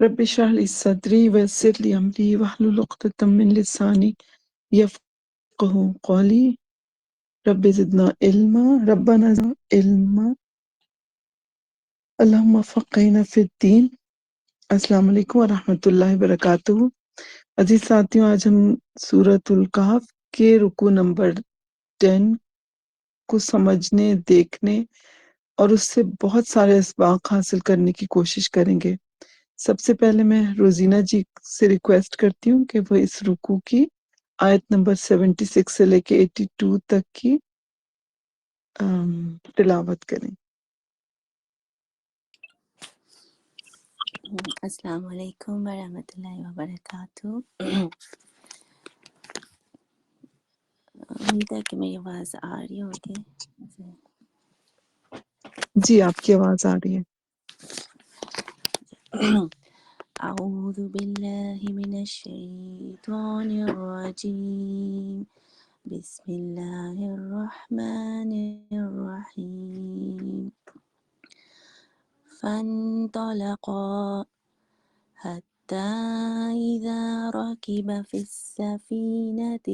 رب اشرح لي صدري ويسر لي امري واحلل عقدة من لساني يفقهوا قولي رب زدنا علما ربنا زدنا علما اللهم فقهنا في الدین۔ السلام علیکم ورحمۃ اللہ وبرکاتہ۔ عزیز ساتھیوں، آج ہم سورۃ الکہف کے رکوع نمبر 10 کو سمجھنے، دیکھنے اور اس سے بہت سارے اسباق حاصل کرنے کی کوشش کریں گے۔ سب سے پہلے میں روزینہ جی سے ریکویسٹ کرتی ہوں کہ وہ اس رکوع کی آیت نمبر 76 سے لے کے 82 تک کی تلاوت کریں۔ السلام علیکم ورحمۃ اللہ وبرکاتہ۔ امید ہے کہ میری آواز آ رہی ہوگی۔ جی آپ کی آواز آ رہی ہے۔ اعوذ باللہ من الشیطان الرجیم، بسم اللہ الرحمن الرحیم۔ فانطلقا حتى إذا ركب في السفينة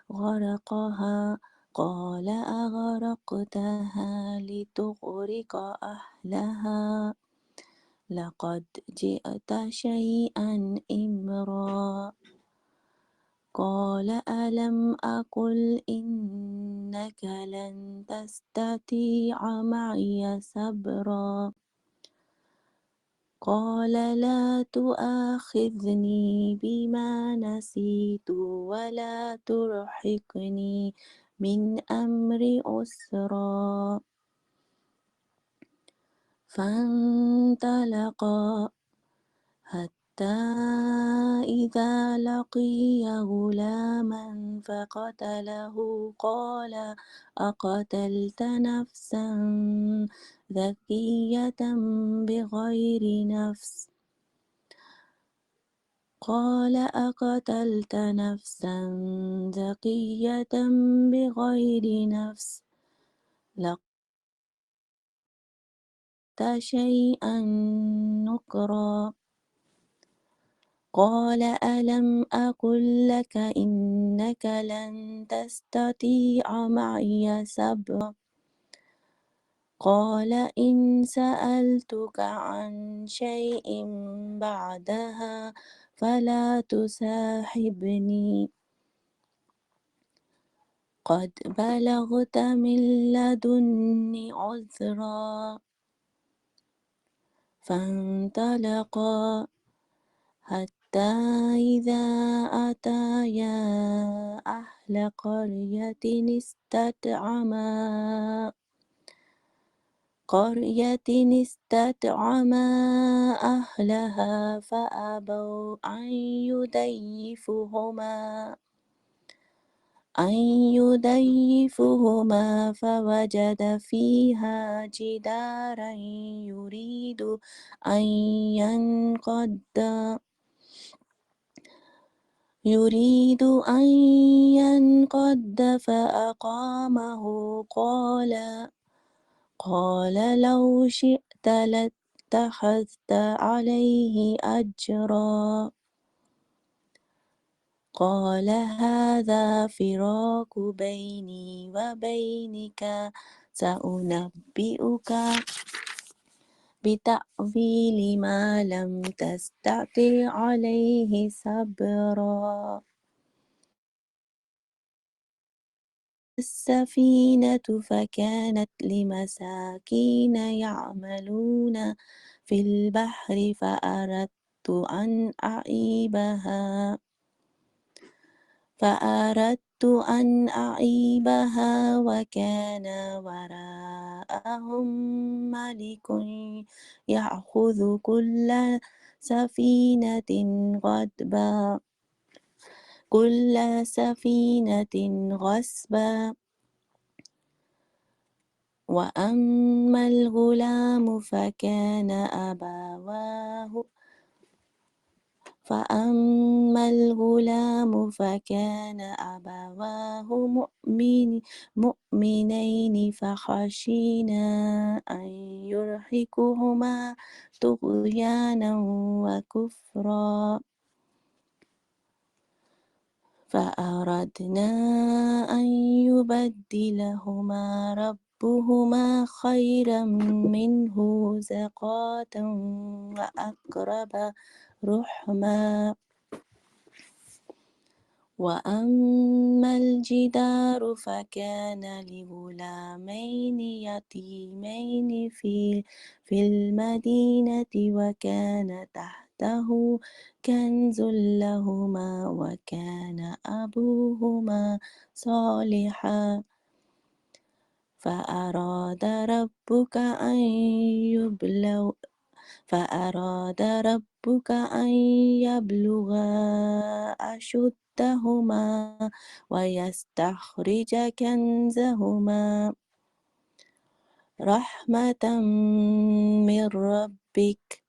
غرقها قال أغرقتها لتغرق أهلها لقد جئت شيئا إمرا قال ألم أقل إنك لن تستطيع معي صبرا قال لا تؤاخذني بما نسيت ولا ترهقني من أمري عسرا فانطلقا حتى إذا لقيا غلاما فقتله قال أقتلت نفسا زكية بغير نفس قال أقتلت نفسا زكية بغير نفس لقد شيئا نكرا قال ألم أقل لك إنك لن تستطيع معي صبرا قال إن سألتك عن شيء بعدها فلا تصاحبني قد بلغت من لدني عذرا فانطلقا حتى إذا أتيا أهل قرية استطعما أهلها فأبوا أن يضيفوهما فوجد فيها جدارا يريد أن ينقض فأقامه قال لو شئت لاتخذت عليه أجرا قال هذا فراق بيني وبينك سأنبئك بتأويل ما لم تستطع عليه صبرا السفينة فكانت لمساكين يعملون في البحر فأردت أن أعيبها وكان وراءهم ملك يأخذ كل سفينة غصبا وأما الغلام فكان فأما الغلام فكان أبواه مؤمنين فخشينا أن يرهقهما طغيانا وكفرا فأردنا أن يبدلهما ربهما خيرا منه زكاة وأقرب رحما وأما الجدار فكان لغلامين يتيمين في المدينة وكان تحته كنز لهما وكان أبوهما صالحا فأراد ربك أن يبلغا أشدهما ويستخرج كنزهما رحمة من ربك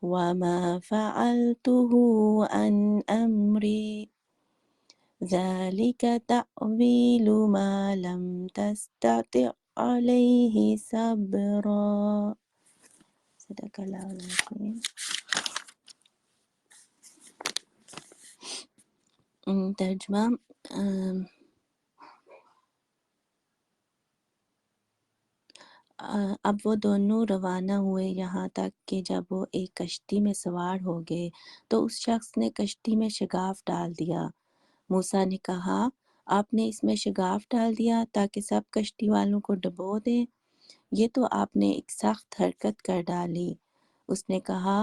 وما فعلته عن أمري ذلك تأويل ما لم تستطع عليه صبرا صدق اللہ العظیم۔ ترجمہ اب وہ دونوں روانہ ہوئے یہاں تک کہ جب وہ ایک کشتی میں سوار ہو گئے تو اس شخص نے کشتی میں شگاف ڈال دیا۔ موسیٰ نے کہا آپ نے اس میں شگاف ڈال دیا تاکہ سب کشتی والوں کو ڈبو دیں، یہ تو آپ نے ایک سخت حرکت کر ڈالی۔ اس نے کہا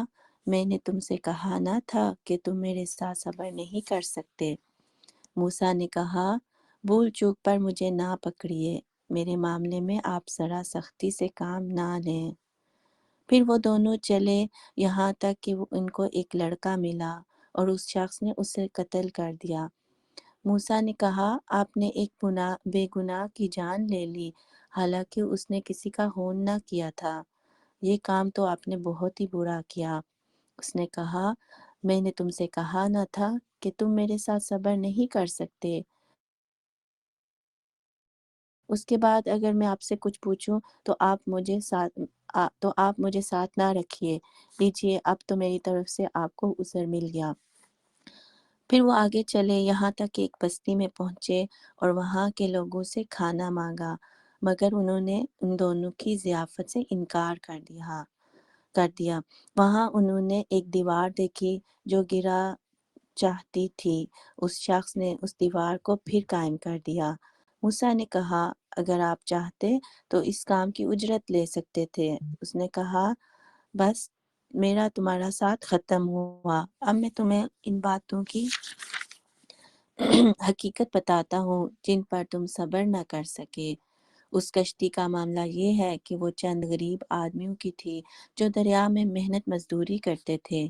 میں نے تم سے کہا نہ تھا کہ تم میرے ساتھ صبر نہیں کر سکتے۔ موسیٰ نے کہا بھول چوک پر مجھے نہ پکڑیے، میرے معاملے میں آپ ذرا سختی سے کام نہ لیں۔ پھر وہ دونوں چلے یہاں تک کہ ان کو ایک لڑکا ملا اور اس شخص نے اسے قتل کر دیا۔ موسیٰ نے کہا آپ نے ایک بے گناہ کی جان لے لی حالانکہ اس نے کسی کا خون نہ کیا تھا، یہ کام تو آپ نے بہت ہی برا کیا۔ اس نے کہا میں نے تم سے کہا نہ تھا کہ تم میرے ساتھ صبر نہیں کر سکتے۔ اس کے بعد اگر میں آپ سے کچھ پوچھوں تو آپ مجھے ساتھ نہ رکھیے، لیجیے اب تو میری طرف سے آپ کو عذر مل گیا۔ پھر وہ آگے چلے یہاں تک کہ ایک بستی میں پہنچے اور وہاں کے لوگوں سے کھانا مانگا، مگر انہوں نے ان دونوں کی ضیافت سے انکار کر دیا۔ وہاں انہوں نے ایک دیوار دیکھی جو گرا چاہتی تھی، اس شخص نے اس دیوار کو پھر قائم کر دیا۔ موسیٰ نے کہا اگر آپ چاہتے تو اس کام کی اجرت لے سکتے تھے۔ اس نے کہا بس میرا تمہارا ساتھ ختم ہوا، اب میں تمہیں ان باتوں کی حقیقت بتاتا ہوں جن پر تم صبر نہ کر سکے۔ اس کشتی کا معاملہ یہ ہے کہ وہ چند غریب آدمیوں کی تھی جو دریا میں محنت مزدوری کرتے تھے۔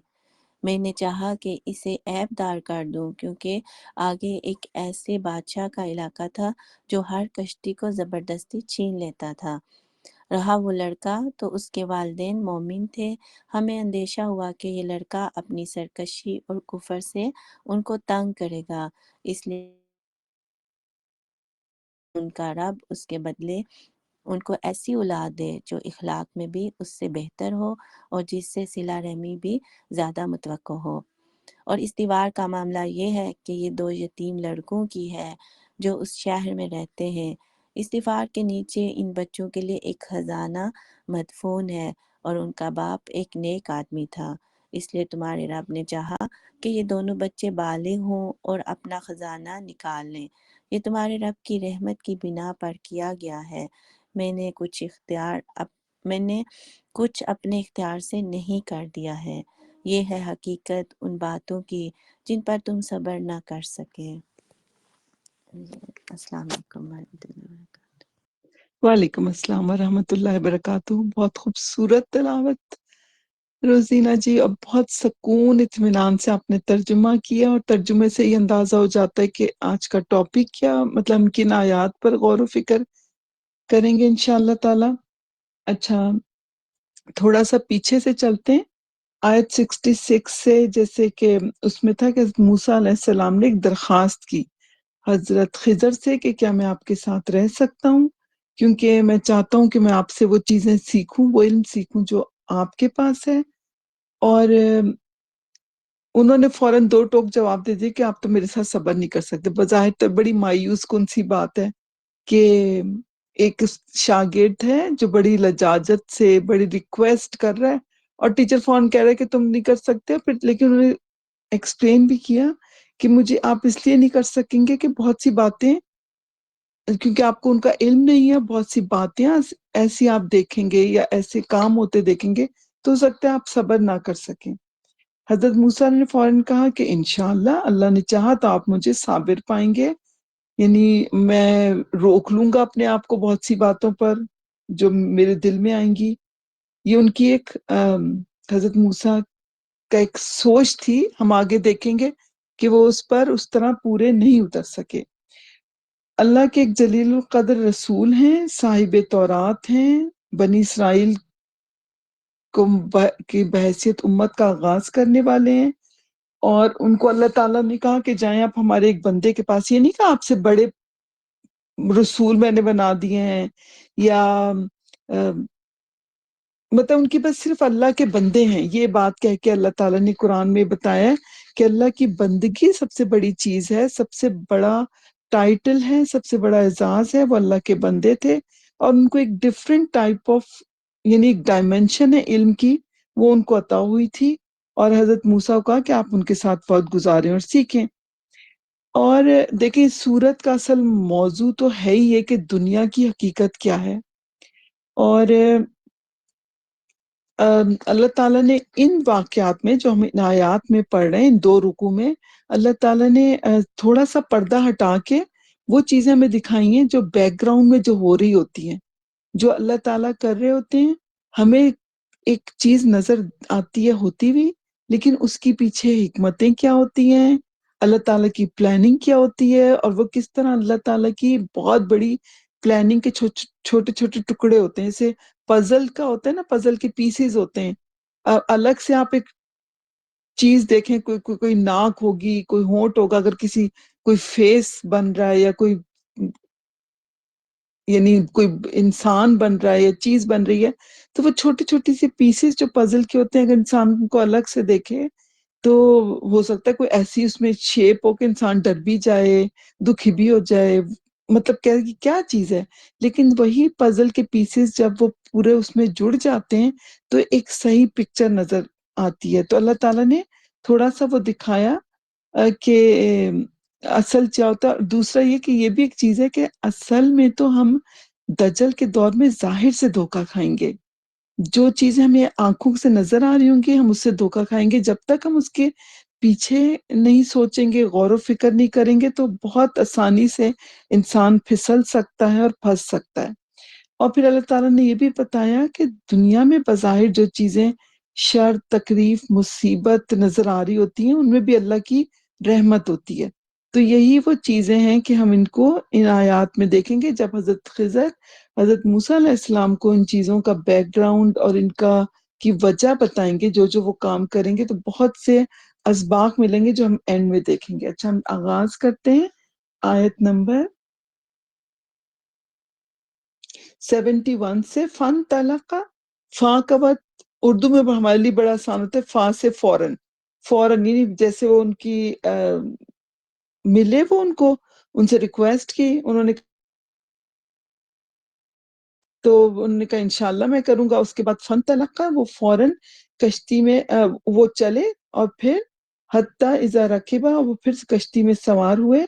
میں نے چاہا کہ اسے عیب دار کر دوں کیونکہ آگے ایک ایسے بادشاہ کا علاقہ تھا جو ہر کشتی کو زبردستی چھین لیتا تھا۔ رہا وہ لڑکا تو اس کے والدین مومن تھے، ہمیں اندیشہ ہوا کہ یہ لڑکا اپنی سرکشی اور کفر سے ان کو تنگ کرے گا، اس لیے ان کا رب اس کے بدلے ان کو ایسی اولاد دے جو اخلاق میں بھی اس سے بہتر ہو اور جس سے صلہ رحمی بھی زیادہ متوقع ہو۔ اور اس دیوار کا معاملہ یہ ہے کہ یہ دو یتیم لڑکوں کی ہے جو اس شہر میں رہتے ہیں۔ اس دیوار کے نیچے ان بچوں کے لیے ایک خزانہ مدفون ہے اور ان کا باپ ایک نیک آدمی تھا، اس لیے تمہارے رب نے چاہا کہ یہ دونوں بچے بالغ ہوں اور اپنا خزانہ نکال لیں۔ یہ تمہارے رب کی رحمت کی بنا پر کیا گیا ہے، میں نے کچھ اپنے اختیار سے نہیں کر دیا ہے، یہ ہے حقیقت ان باتوں کی جن پر تم صبر نہ کر سکے۔ السلام علیکم ورحمۃ اللہ وبرکاتہ۔ وعلیکم السلام ورحمۃ اللہ وبرکاتہ۔ بہت خوبصورت تلاوت روزینہ جی، اور بہت سکون اطمینان سے آپ نے ترجمہ کیا، اور ترجمے سے یہ اندازہ ہو جاتا ہے کہ آج کا ٹاپک کیا، مطلب ہم کن آیات پر غور و فکر کریں گے انشاءاللہ تعالی۔ اچھا، تھوڑا سا پیچھے سے چلتے ہیں آیت 66 سے جیسے کہ اس میں تھا کہ موسیٰ علیہ السلام نے ایک درخواست کی حضرت خضر سے کہ کیا میں آپ کے ساتھ رہ سکتا ہوں، کیونکہ میں چاہتا ہوں کہ میں آپ سے وہ چیزیں سیکھوں، وہ علم سیکھوں جو آپ کے پاس ہے۔ اور انہوں نے فوراً دو ٹوک جواب دے دیے کہ آپ تو میرے ساتھ صبر نہیں کر سکتے۔ بظاہر تو بڑی مایوس کن سی بات ہے کہ ایک شاگرد ہے جو بڑی لجاجت سے بڑی ریکویسٹ کر رہا ہے اور ٹیچر فوراً کہہ رہے کہ تم نہیں کر سکتے، پھر لیکن انہوں نے ایکسپلین بھی کیا کہ مجھے آپ اس لیے نہیں کر سکیں گے کہ بہت سی باتیں، کیونکہ آپ کو ان کا علم نہیں ہے، بہت سی باتیں ایسی آپ دیکھیں گے یا ایسے کام ہوتے دیکھیں گے تو ہو سکتا ہے آپ صبر نہ کر سکیں۔ حضرت موسیٰ نے فوراً کہا کہ انشاءاللہ اللہ نے چاہا تو آپ مجھے صابر پائیں گے، یعنی میں روک لوں گا اپنے آپ کو بہت سی باتوں پر جو میرے دل میں آئیں گی۔ یہ ان کی ایک حضرت موسیٰ کا ایک سوچ تھی، ہم آگے دیکھیں گے کہ وہ اس پر اس طرح پورے نہیں اتر سکے۔ اللہ کے ایک جلیل القدر رسول ہیں، صاحب تورات ہیں، بنی اسرائیل کو کی بحیثیت امت کا آغاز کرنے والے ہیں، اور ان کو اللہ تعالیٰ نے کہا کہ جائیں آپ ہمارے ایک بندے کے پاس، یہ نہیں کہا آپ سے بڑے رسول میں نے بنا دیے ہیں یا مطلب ان کی بس صرف اللہ کے بندے ہیں، یہ بات کہہ کے اللہ تعالیٰ نے قرآن میں بتایا ہے کہ اللہ کی بندگی سب سے بڑی چیز ہے، سب سے بڑا ٹائٹل ہے، سب سے بڑا اعزاز ہے، وہ اللہ کے بندے تھے، اور ان کو ایک ڈفرینٹ ٹائپ آف یعنی ایک ڈائمینشن ہے علم کی، وہ ان کو عطا ہوئی تھی، اور حضرت موسیٰ کو کہا کہ آپ ان کے ساتھ وقت گزاریں اور سیکھیں۔ اور دیکھیں سورت کا اصل موضوع تو ہے ہی ہے کہ دنیا کی حقیقت کیا ہے، اور اللہ تعالیٰ نے ان واقعات میں جو ہم ان آیات میں پڑھ رہے ہیں، ان دو رکوع میں اللہ تعالیٰ نے تھوڑا سا پردہ ہٹا کے وہ چیزیں ہمیں دکھائی ہیں جو بیک گراؤنڈ میں جو ہو رہی ہوتی ہیں، جو اللہ تعالیٰ کر رہے ہوتے ہیں، ہمیں ایک چیز نظر آتی ہے ہوتی بھی، لیکن اس کی پیچھے حکمتیں کیا ہوتی ہیں، اللہ تعالیٰ کی پلاننگ کیا ہوتی ہے، اور وہ کس طرح اللہ تعالیٰ کی بہت بڑی پلاننگ کے چھوٹے چھوٹے ٹکڑے ہوتے ہیں، جیسے پزل کا ہوتا ہے نا، پزل کے پیسز ہوتے ہیں، الگ سے آپ ایک چیز دیکھیں، کوئی ناک ہوگی، کوئی ہونٹ ہوگا، اگر کوئی فیس بن رہا ہے یا کوئی یعنی کوئی انسان بن رہا ہے یا چیز بن رہی ہے، تو وہ چھوٹی چھوٹی سی پیسز جو پزل کے ہوتے ہیں اگر انسان کو الگ سے دیکھے تو ہو سکتا ہے کوئی ایسی اس میں شیپ ہو کہ انسان ڈر بھی جائے، دکھی بھی ہو جائے، مطلب کیا چیز ہے، لیکن وہی پزل کے پیسز جب وہ پورے اس میں جڑ جاتے ہیں تو ایک صحیح پکچر نظر آتی ہے۔ تو اللہ تعالیٰ نے تھوڑا سا وہ دکھایا کہ اصل کیا ہوتا ہے، دوسرا یہ کہ یہ بھی ایک چیز ہے کہ اصل میں تو ہم دجل کے دور میں ظاہر سے دھوکا کھائیں گے، جو چیزیں ہمیں آنکھوں سے نظر آ رہی ہوں گی ہم اس سے دھوکا کھائیں گے، جب تک ہم اس کے پیچھے نہیں سوچیں گے، غور و فکر نہیں کریں گے تو بہت آسانی سے انسان پھسل سکتا ہے اور پھنس سکتا ہے۔ اور پھر اللہ تعالیٰ نے یہ بھی بتایا کہ دنیا میں بظاہر جو چیزیں شر، تکلیف، مصیبت نظر آ رہی ہوتی ہیں ان میں بھی اللہ کی رحمت ہوتی ہے۔ تو یہی وہ چیزیں ہیں کہ ہم ان کو ان آیات میں دیکھیں گے جب حضرت خضر حضرت موسیٰ علیہ السلام کو ان چیزوں کا بیک گراؤنڈ اور ان کی وجہ بتائیں گے، جو وہ کام کریں گے تو بہت سے اسباق ملیں گے جو ہم اینڈ میں دیکھیں گے۔ اچھا، ہم آغاز کرتے ہیں آیت نمبر 71 سے۔ فن طلقہ، فا کا وقت اردو میں ہمارے لیے بڑا آسان ہوتا ہے، فا سے فوراً، فوراً یعنی جیسے وہ ان کی ملے، وہ ان سے ریکویسٹ کی، انہوں نے تو انہوں نے کہا انشاءاللہ میں کروں گا، اس کے بعد فن طلقہ، وہ فوراً کشتی میں وہ چلے، اور پھر حتیٰ اذا رکبا، وہ پھر کشتی میں سوار ہوئے،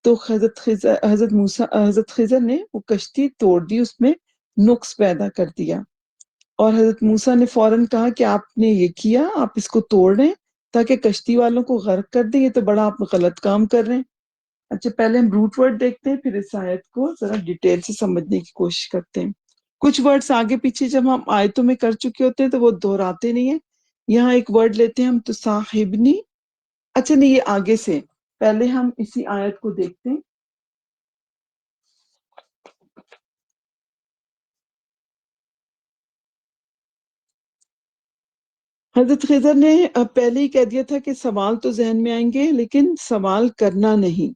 تو حضرت خضر نے وہ کشتی توڑ دی، اس میں نقص پیدا کر دیا، اور حضرت موسیٰ نے فوراً کہا کہ آپ نے یہ کیا، آپ اس کو توڑ رہے ہیں تاکہ کشتی والوں کو غرق کر دیں، یہ تو بڑا آپ غلط کام کر رہے ہیں۔ اچھا، پہلے ہم روٹ ورڈ دیکھتے ہیں، پھر اس آیت کو ذرا ڈیٹیل سے سمجھنے کی کوشش کرتے ہیں۔ کچھ ورڈز آگے پیچھے جب ہم آیتوں میں کر چکے ہوتے ہیں تو وہ دہراتے نہیں ہیں، یہاں ایک ورڈ لیتے ہیں ہم، تو صاحبنی، اچھا نہیں یہ آگے سے، پہلے ہم اسی آیت کو دیکھتے ہیں۔ حضرت خضر نے پہلے ہی کہہ دیا تھا کہ سوال تو ذہن میں آئیں گے لیکن سوال کرنا نہیں،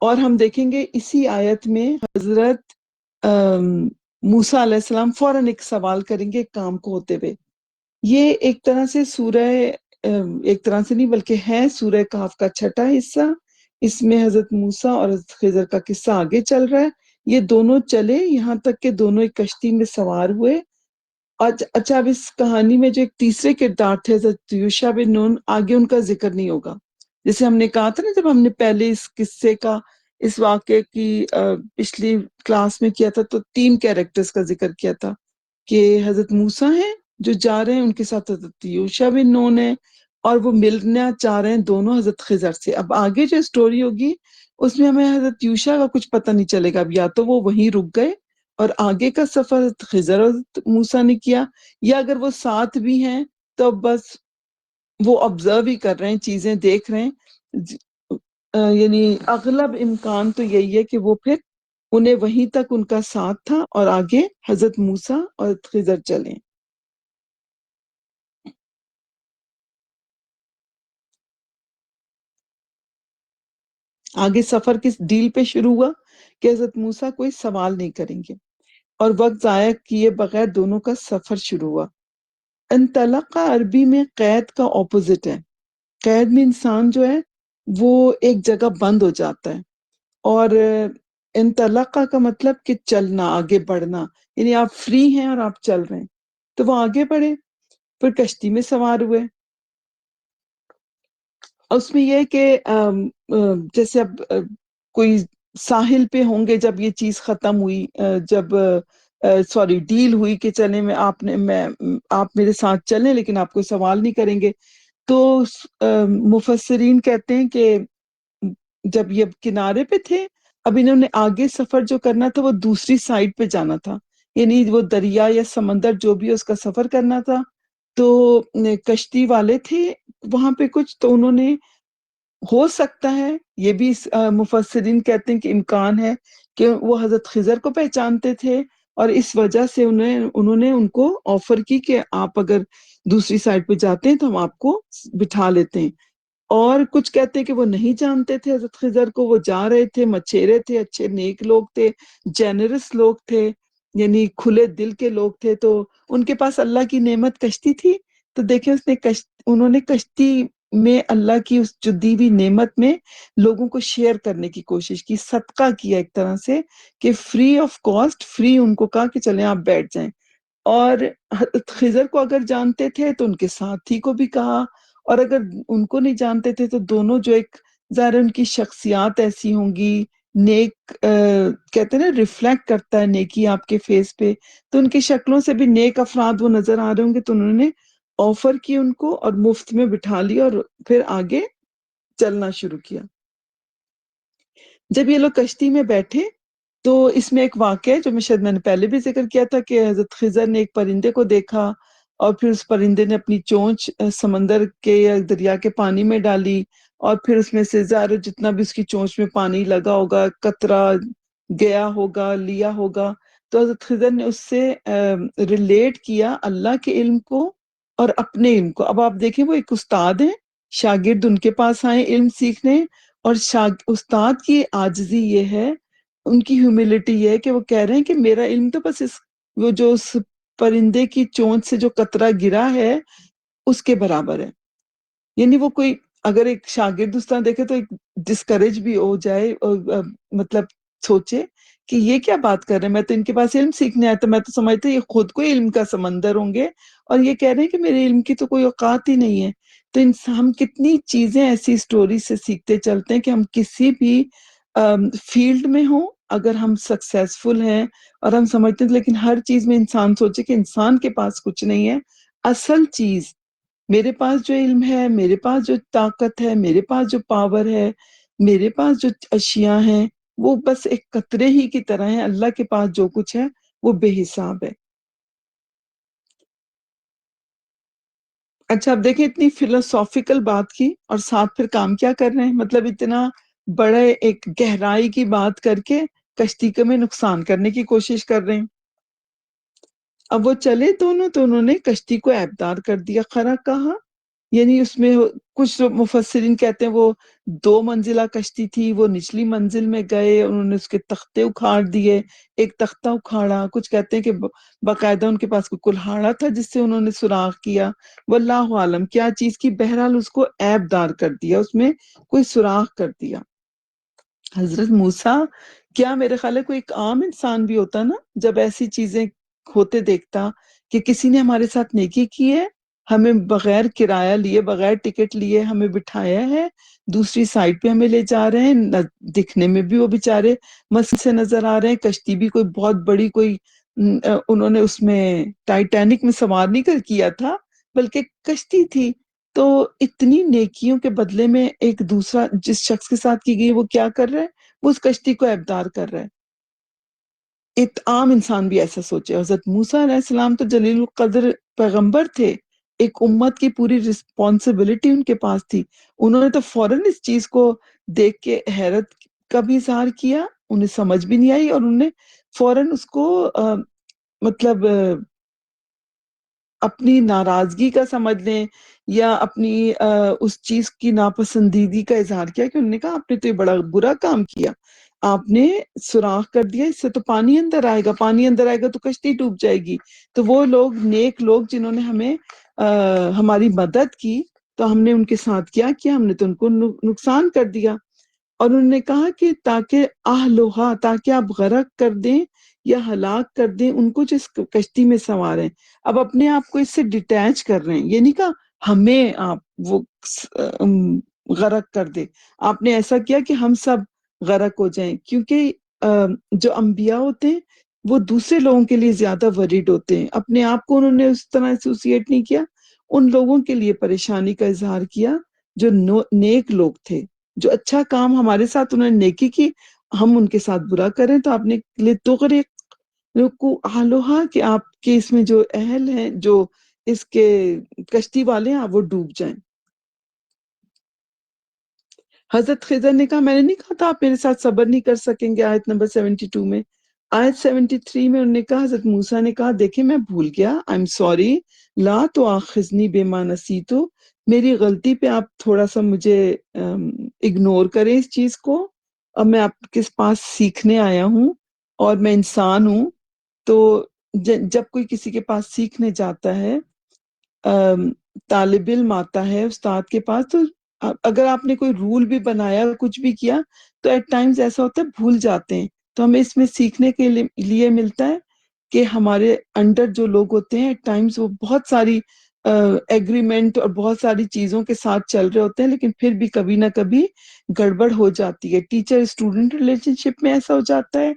اور ہم دیکھیں گے اسی آیت میں حضرت موسیٰ علیہ السلام فوراً ایک سوال کریں گے ایک کام کو ہوتے ہوئے. یہ ایک طرح سے سورہ ایک طرح سے نہیں بلکہ ہے سورہ کہف کا چھٹا حصہ. اس میں حضرت موسیٰ اور حضرت خضر کا قصہ آگے چل رہا ہے. یہ دونوں چلے یہاں تک کہ دونوں ایک کشتی میں سوار ہوئے. اچھا اب اس کہانی میں جو ایک تیسرے کردار تھے حضرت یوشع بن نون، آگے ان کا ذکر نہیں ہوگا. جیسے ہم نے کہا تھا نا جب ہم نے پہلے اس قصے کا اس واقعے کی پچھلی کلاس میں کیا تھا تو 3 کیریکٹرز کا ذکر کیا تھا کہ حضرت موسیٰ ہیں جو جا رہے ہیں، ان کے ساتھ حضرت یوشع بن نون ہے اور وہ ملنا چاہ رہے ہیں دونوں حضرت خضر سے. اب آگے جو سٹوری ہوگی اس میں ہمیں حضرت یوشع کا کچھ پتہ نہیں چلے گا. اب یا تو وہ وہیں رک گئے اور آگے کا سفر حضرت خضر اور حضرت موسیٰ نے کیا، یا اگر وہ ساتھ بھی ہیں تو بس وہ آبزرو ہی کر رہے ہیں، چیزیں دیکھ رہے ہیں. یعنی اغلب امکان تو یہی ہے کہ وہ پھر انہیں وہیں تک ان کا ساتھ تھا اور آگے حضرت موسیٰ اور حضرت خضر چلیں. آگے سفر کس ڈیل پہ شروع ہوا کہ حضرت موسیٰ کوئی سوال نہیں کریں گے اور وقت ضائع کیے بغیر دونوں کا سفر شروع ہوا. انطلقہ عربی میں قید کا اپوزٹ ہے. قید میں انسان جو ہے وہ ایک جگہ بند ہو جاتا ہے، اور انطلقہ کا مطلب کہ چلنا، آگے بڑھنا. یعنی آپ فری ہیں اور آپ چل رہے ہیں تو وہ آگے بڑھے، پھر کشتی میں سوار ہوئے. اس میں یہ ہے کہ جیسے اب کوئی ساحل پہ ہوں گے جب یہ چیز ختم ہوئی، جب سوری ڈیل ہوئی کہ چلیں آپ میرے ساتھ چلیں لیکن آپ کوئی سوال نہیں کریں گے، تو مفسرین کہتے ہیں کہ جب یہ کنارے پہ تھے اب انہوں نے آگے سفر جو کرنا تھا وہ دوسری سائڈ پہ جانا تھا، یعنی وہ دریا یا سمندر جو بھی اس کا سفر کرنا تھا. تو کشتی والے تھے وہاں پہ کچھ، تو انہوں نے ہو سکتا ہے یہ بھی مفسرین کہتے ہیں کہ امکان ہے کہ وہ حضرت خضر کو پہچانتے تھے اور اس وجہ سے انہوں نے ان کو آفر کی کہ آپ اگر دوسری سائڈ پہ جاتے ہیں تو ہم آپ کو بٹھا لیتے ہیں. اور کچھ کہتے ہیں کہ وہ نہیں جانتے تھے حضرت خضر کو، وہ جا رہے تھے، مچھیرے تھے، اچھے نیک لوگ تھے، جینرس لوگ تھے، یعنی کھلے دل کے لوگ تھے. تو ان کے پاس اللہ کی نعمت کشتی تھی، تو دیکھیں انہوں نے کشتی میں اللہ کی اس جو دی ہوئی نعمت میں لوگوں کو شیئر کرنے کی کوشش کی، صدقہ کیا ایک طرح سے کہ free of cost, free in کو کہا کہ چلیں آپ بیٹھ جائیں. اور حضرت خضر کو اگر جانتے تھے تو ان کے ساتھی کو بھی کہا، اور اگر ان کو نہیں جانتے تھے تو دونوں جو ایک ظاہر ان کی شخصیات ایسی ہوں گی، نیک کہتے ہیں نا ریفلیکٹ کرتا ہے نیکی آپ کے فیس پہ، تو ان کی شکلوں سے بھی نیک افراد وہ نظر آ رہے ہوں گے، تو انہوں نے آفر کی ان کو اور مفت میں بٹھا لیا اور پھر آگے چلنا شروع کیا. جب یہ لوگ کشتی میں بیٹھے تو اس میں ایک واقعہ ہے جو میں نے پہلے بھی ذکر کیا تھا کہ حضرت خضر نے ایک پرندے کو دیکھا اور پھر اس پرندے نے اپنی چونچ سمندر کے یا دریا کے پانی میں ڈالی اور پھر اس میں سے ظاہر جتنا بھی اس کی چونچ میں پانی لگا ہوگا، قطرہ گیا ہوگا، لیا ہوگا. تو حضرت خضر نے اس سے ریلیٹ کیا اللہ کے علم کو اور اپنے علم کو. اب آپ دیکھیں وہ ایک استاد ہیں، شاگرد ان کے پاس آئے علم سیکھنے، اور استاد کی عاجزی یہ ہے، ان کی ہیوملٹی یہ ہے کہ وہ کہہ رہے ہیں کہ میرا علم تو بس وہ جو اس پرندے کی چونچ سے جو قطرہ گرا ہے اس کے برابر ہے. یعنی وہ کوئی اگر ایک شاگرد استاد دیکھے تو ایک ڈسکریج بھی ہو جائے اور مطلب سوچے کہ یہ کیا بات کر رہے ہیں، میں تو ان کے پاس علم سیکھنے آیا، تو میں تو سمجھتا یہ خود کو علم کا سمندر ہوں گے اور یہ کہہ رہے ہیں کہ میرے علم کی تو کوئی اوقات ہی نہیں ہے. تو ہم کتنی چیزیں ایسی سٹوری سے سیکھتے چلتے ہیں کہ ہم کسی بھی فیلڈ میں ہوں، اگر ہم سکسیسفل ہیں اور ہم سمجھتے ہیں، لیکن ہر چیز میں انسان سوچے کہ انسان کے پاس کچھ نہیں ہے. اصل چیز میرے پاس جو علم ہے، میرے پاس جو طاقت ہے، میرے پاس جو پاور ہے، میرے پاس جو اشیاء ہیں وہ بس ایک قطرے ہی کی طرح ہیں. اللہ کے پاس جو کچھ ہے وہ بے حساب ہے. اچھا اب دیکھیں اتنی فلسافیکل بات کی اور ساتھ پھر کام کیا کر رہے ہیں، مطلب اتنا بڑے ایک گہرائی کی بات کر کے کشتی کے میں نقصان کرنے کی کوشش کر رہے ہیں. اب وہ چلے دونوں تو انہوں نے کشتی کو ایبدار کر دیا، خرا کہا، یعنی اس میں کچھ مفسرین کہتے ہیں وہ 2 منزلہ کشتی تھی، وہ نچلی منزل میں گئے، انہوں نے اس کے تختے اکھاڑ دیے، ایک تختہ اکھاڑا، کچھ کہتے ہیں کہ باقاعدہ ان کے پاس کوئی کلہاڑا تھا جس سے انہوں نے سوراخ کیا، واللہ عالم کیا چیز کی، بہرحال اس کو عیب دار کر دیا، اس میں کوئی سوراخ کر دیا۔ حضرت موسیٰ کیا میرے خیال ہے کوئی ایک عام انسان بھی ہوتا نا، جب ایسی چیزیں ہوتے دیکھتا کہ کسی نے ہمارے ساتھ نیکی کی ہے، ہمیں بغیر کرایہ لیے بغیر ٹکٹ لیے ہمیں بٹھایا ہے، دوسری سائڈ پہ ہمیں لے جا رہے ہیں، دکھنے میں بھی وہ بیچارے مست سے نظر آ رہے ہیں، کشتی بھی کوئی بہت بڑی کوئی انہوں نے اس میں ٹائٹینک میں سوار نہیں کیا تھا، بلکہ کشتی تھی، تو اتنی نیکیوں کے بدلے میں ایک دوسرا جس شخص کے ساتھ کی گئی وہ کیا کر رہا ہے، وہ اس کشتی کو ایبدار کر رہا ہے۔ ایک عام انسان بھی ایسا سوچے۔ حضرت موسیٰ علیہ السلام تو جلیل القدر پیغمبر تھے، ایک امت کی پوری رسپانسبلٹی ان کے پاس تھی، انہوں نے تو فوراً اس چیز کو دیکھ کے حیرت کا بھی اظہار کیا، انہیں سمجھ بھی نہیں آئی، اور انہوں نے فوراً اس کو مطلب اپنی ناراضگی کا سمجھ لیں یا اپنی اس چیز کی ناپسندیدگی کا اظہار کیا کہ انہوں نے کہا آپ نے تو یہ بڑا برا کام کیا، آپ نے سوراخ کر دیا، اس سے تو پانی اندر آئے گا، پانی اندر آئے گا تو کشتی ڈوب جائے گی، تو وہ لوگ نیک لوگ جنہوں نے ہمیں ہماری مدد کی تو ہم نے ان کے ساتھ کیا ہم نے تو ان کو نقصان کر دیا۔ اور انہوں نے کہا کہ تاکہ اہلوہا، تاکہ آپ غرق کر دیں یا ہلاک کر دیں ان کو جس کشتی میں سوار ہیں، اب اپنے آپ کو اس سے ڈیٹیچ کر رہے ہیں، یہ نہیں کہا ہمیں آپ وہ غرق کر دے، آپ نے ایسا کیا کہ ہم سب غرق ہو جائیں، کیونکہ جو انبیاء ہوتے ہیں وہ دوسرے لوگوں کے لیے زیادہ ورڈ ہوتے ہیں، اپنے آپ کو انہوں نے اس طرح ایسوسیٹ نہیں کیا، ان لوگوں کے لیے پریشانی کا اظہار کیا جو نیک لوگ تھے، جو اچھا کام ہمارے ساتھ انہوں نے نیکی کی، ہم ان کے ساتھ برا کریں تو آپ نے لے کو آلوہا کہ آپ کے اس میں جو اہل ہیں، جو اس کے کشتی والے ہیں، آپ وہ ڈوب جائیں۔ حضرت خضر نے کہا میں نے نہیں کہا تھا آپ میرے ساتھ صبر نہیں کر سکیں گے، آیت نمبر 72 میں۔ آیت 73 میں انہوں نے کہا، حضرت موسیٰ نے کہا دیکھیں میں بھول گیا، I'm sorry، لا تؤاخذنی بما نسیت، میری غلطی پہ آپ تھوڑا سا مجھے اگنور کریں اس چیز کو، اب میں آپ کے پاس سیکھنے آیا ہوں اور میں انسان ہوں، تو جب کوئی کسی کے پاس سیکھنے جاتا ہے، طالب علم آتا ہے استاد کے پاس، تو اگر آپ نے کوئی رول بھی بنایا کچھ بھی کیا تو ایٹ ٹائمز ایسا ہوتا ہے بھول جاتے ہیں، تو ہمیں اس میں سیکھنے کے لیے ملتا ہے کہ ہمارے انڈر جو لوگ ہوتے ہیں ایٹ ٹائمز وہ بہت ساری ایگریمنٹ اور بہت ساری چیزوں کے ساتھ چل رہے ہوتے ہیں، لیکن پھر بھی کبھی نہ کبھی گڑبڑ ہو جاتی ہے، ٹیچر اسٹوڈنٹ ریلیشن شپ میں ایسا ہو جاتا ہے،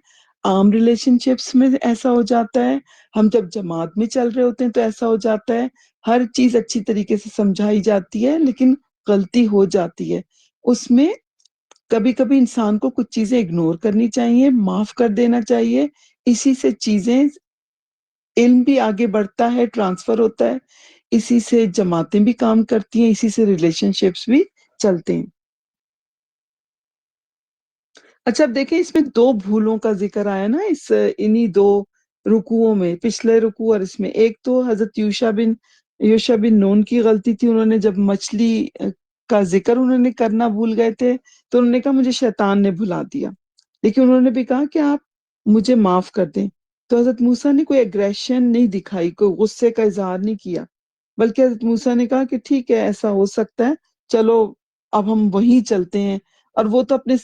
عام ریلیشن شپس میں ایسا ہو جاتا ہے، ہم جب جماعت میں چل رہے ہوتے ہیں تو ایسا ہو جاتا ہے، ہر چیز اچھی طریقے سے سمجھائی جاتی ہے لیکن غلطی ہو جاتی ہے، اس میں کبھی کبھی انسان کو کچھ چیزیں اگنور کرنی چاہیے، معاف کر دینا چاہیے، اسی سے چیزیں، علم بھی آگے بڑھتا ہے، ٹرانسفر ہوتا ہے، اسی سے جماعتیں بھی کام کرتی ہیں، اسی سے ریلیشن شپس بھی چلتے ہیں۔ اچھا اب دیکھیں اس میں 2 بھولوں کا ذکر آیا نا، انہی 2 رکوعوں میں، پچھلے رکوع اور اس میں، ایک تو حضرت یوشع بن نون کی غلطی تھی، انہوں نے جب مچھلی کا ذکر انہوں نے کرنا بھول گئے تھے تو انہوں نے کہا مجھے شیطان نے بھلا دیا، لیکن انہوں نے بھی کہا کہ آپ مجھے معاف کر دیں، تو حضرت موسیٰ نے کوئی ایگریشن نہیں دکھائی، کوئی غصے کا اظہار نہیں کیا، بلکہ حضرت موسیٰ نے کہا کہ ٹھیک ہے ایسا ہو سکتا ہے، چلو اب ہم وہیں چلتے ہیں، اور وہ تو اپنے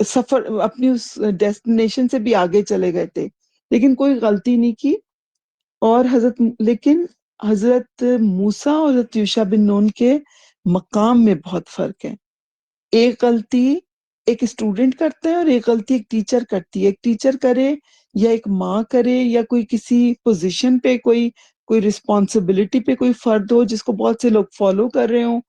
سفر، اپنی اس ڈیسٹینیشن سے بھی آگے چلے گئے تھے، لیکن کوئی غلطی نہیں کی، اور لیکن حضرت موسیٰ اور حضرت یوشع بن نون کے مقام میں بہت فرق ہے، ایک غلطی ایک اسٹوڈنٹ کرتا ہے اور ایک غلطی ایک ٹیچر کرتی ہے، ایک ٹیچر کرے یا ایک ماں کرے یا کوئی کسی پوزیشن پہ کوئی رسپانسبلٹی پہ کوئی فرد ہو جس کو بہت سے لوگ فالو کر رہے ہوں،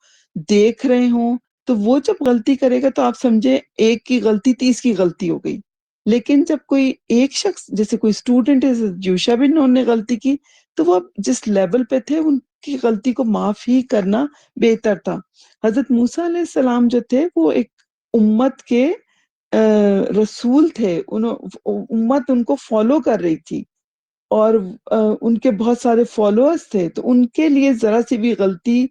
دیکھ رہے ہوں، تو وہ جب غلطی کرے گا تو آپ سمجھے ایک کی غلطی 30 کی غلطی ہو گئی، لیکن جب کوئی ایک شخص جیسے کوئی اسٹوڈنٹ ہے، یوشع بن نون نے غلطی کی تو وہ جس لیول پہ تھے ان کی غلطی کو معاف ہی کرنا بہتر تھا۔ حضرت موسیٰ علیہ السلام جو تھے وہ ایک امت کے رسول تھے، امت ان کو فالو کر رہی تھی، اور ان کے بہت سارے فالوورز تھے، تو ان کے لیے ذرا سی بھی غلطی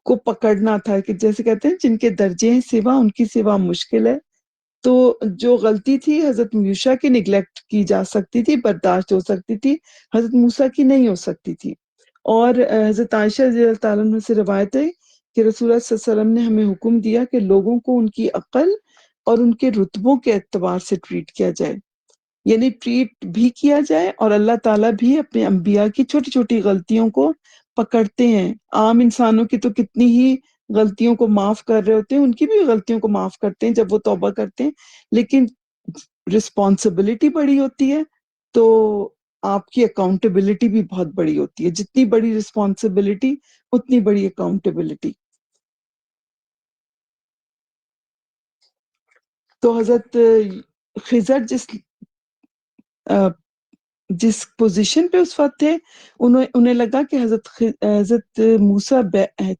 کو پکڑنا تھا، کہ جیسے کہتے ہیں جن کے درجے ہیں سوا ان کی سوا مشکل ہے. تو جو غلطی تھی حضرت یوشع کی نگلیکٹ کی جا سکتی تھی، برداشت ہو سکتی تھی، حضرت موسیٰ کی نہیں ہو سکتی تھی. اور حضرت عائشہ رضی اللہ تعالیٰ عنہ سے روایت ہے کہ رسول اللہ صلی اللہ علیہ وسلم نے ہمیں حکم دیا کہ لوگوں کو ان کی عقل اور ان کے رتبوں کے اعتبار سے ٹریٹ کیا جائے، یعنی ٹریٹ بھی کیا جائے، اور اللہ تعالیٰ بھی اپنے انبیاء کی چھوٹی چھوٹی غلطیوں کو پکڑتے ہیں. عام انسانوں کی تو کتنی ہی غلطیوں کو معاف کر رہے ہوتے ہیں، ان کی بھی غلطیوں کو معاف کرتے ہیں جب وہ توبہ کرتے ہیں، لیکن رسپانسبلٹی بڑی ہوتی ہے تو آپ کی اکاؤنٹیبلٹی بھی بہت بڑی ہوتی ہے. جتنی بڑی رسپانسبلٹی اتنی بڑی اکاؤنٹیبلٹی. تو حضرت خضر جس پوزیشن پہ اس وقت تھے، انہیں لگا کہ حضرت موسیٰ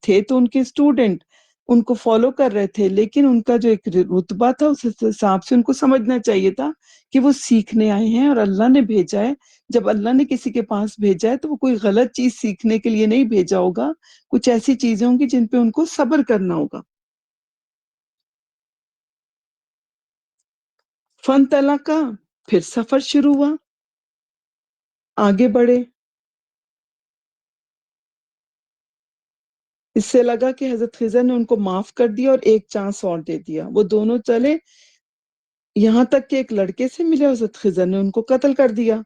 تھے تو ان کے اسٹوڈنٹ ان کو فالو کر رہے تھے، لیکن ان کا جو ایک رتبہ تھا اس حساب سے ان کو سمجھنا چاہیے تھا کہ وہ سیکھنے آئے ہیں اور اللہ نے بھیجا ہے. جب اللہ نے کسی کے پاس بھیجا ہے تو وہ کوئی غلط چیز سیکھنے کے لیے نہیں بھیجا ہوگا، کچھ ایسی چیزیں ہوں گی جن پہ ان کو صبر کرنا ہوگا. فن طلقہ، پھر سفر شروع ہوا، آگے بڑھے. اس سے لگا کہ حضرت خضر نے ان کو معاف کر دیا اور ایک چانس اور دے دیا. وہ دونوں چلے یہاں تک کہ ایک لڑکے سے ملے، حضرت خضر نے ان کو قتل کر دیا.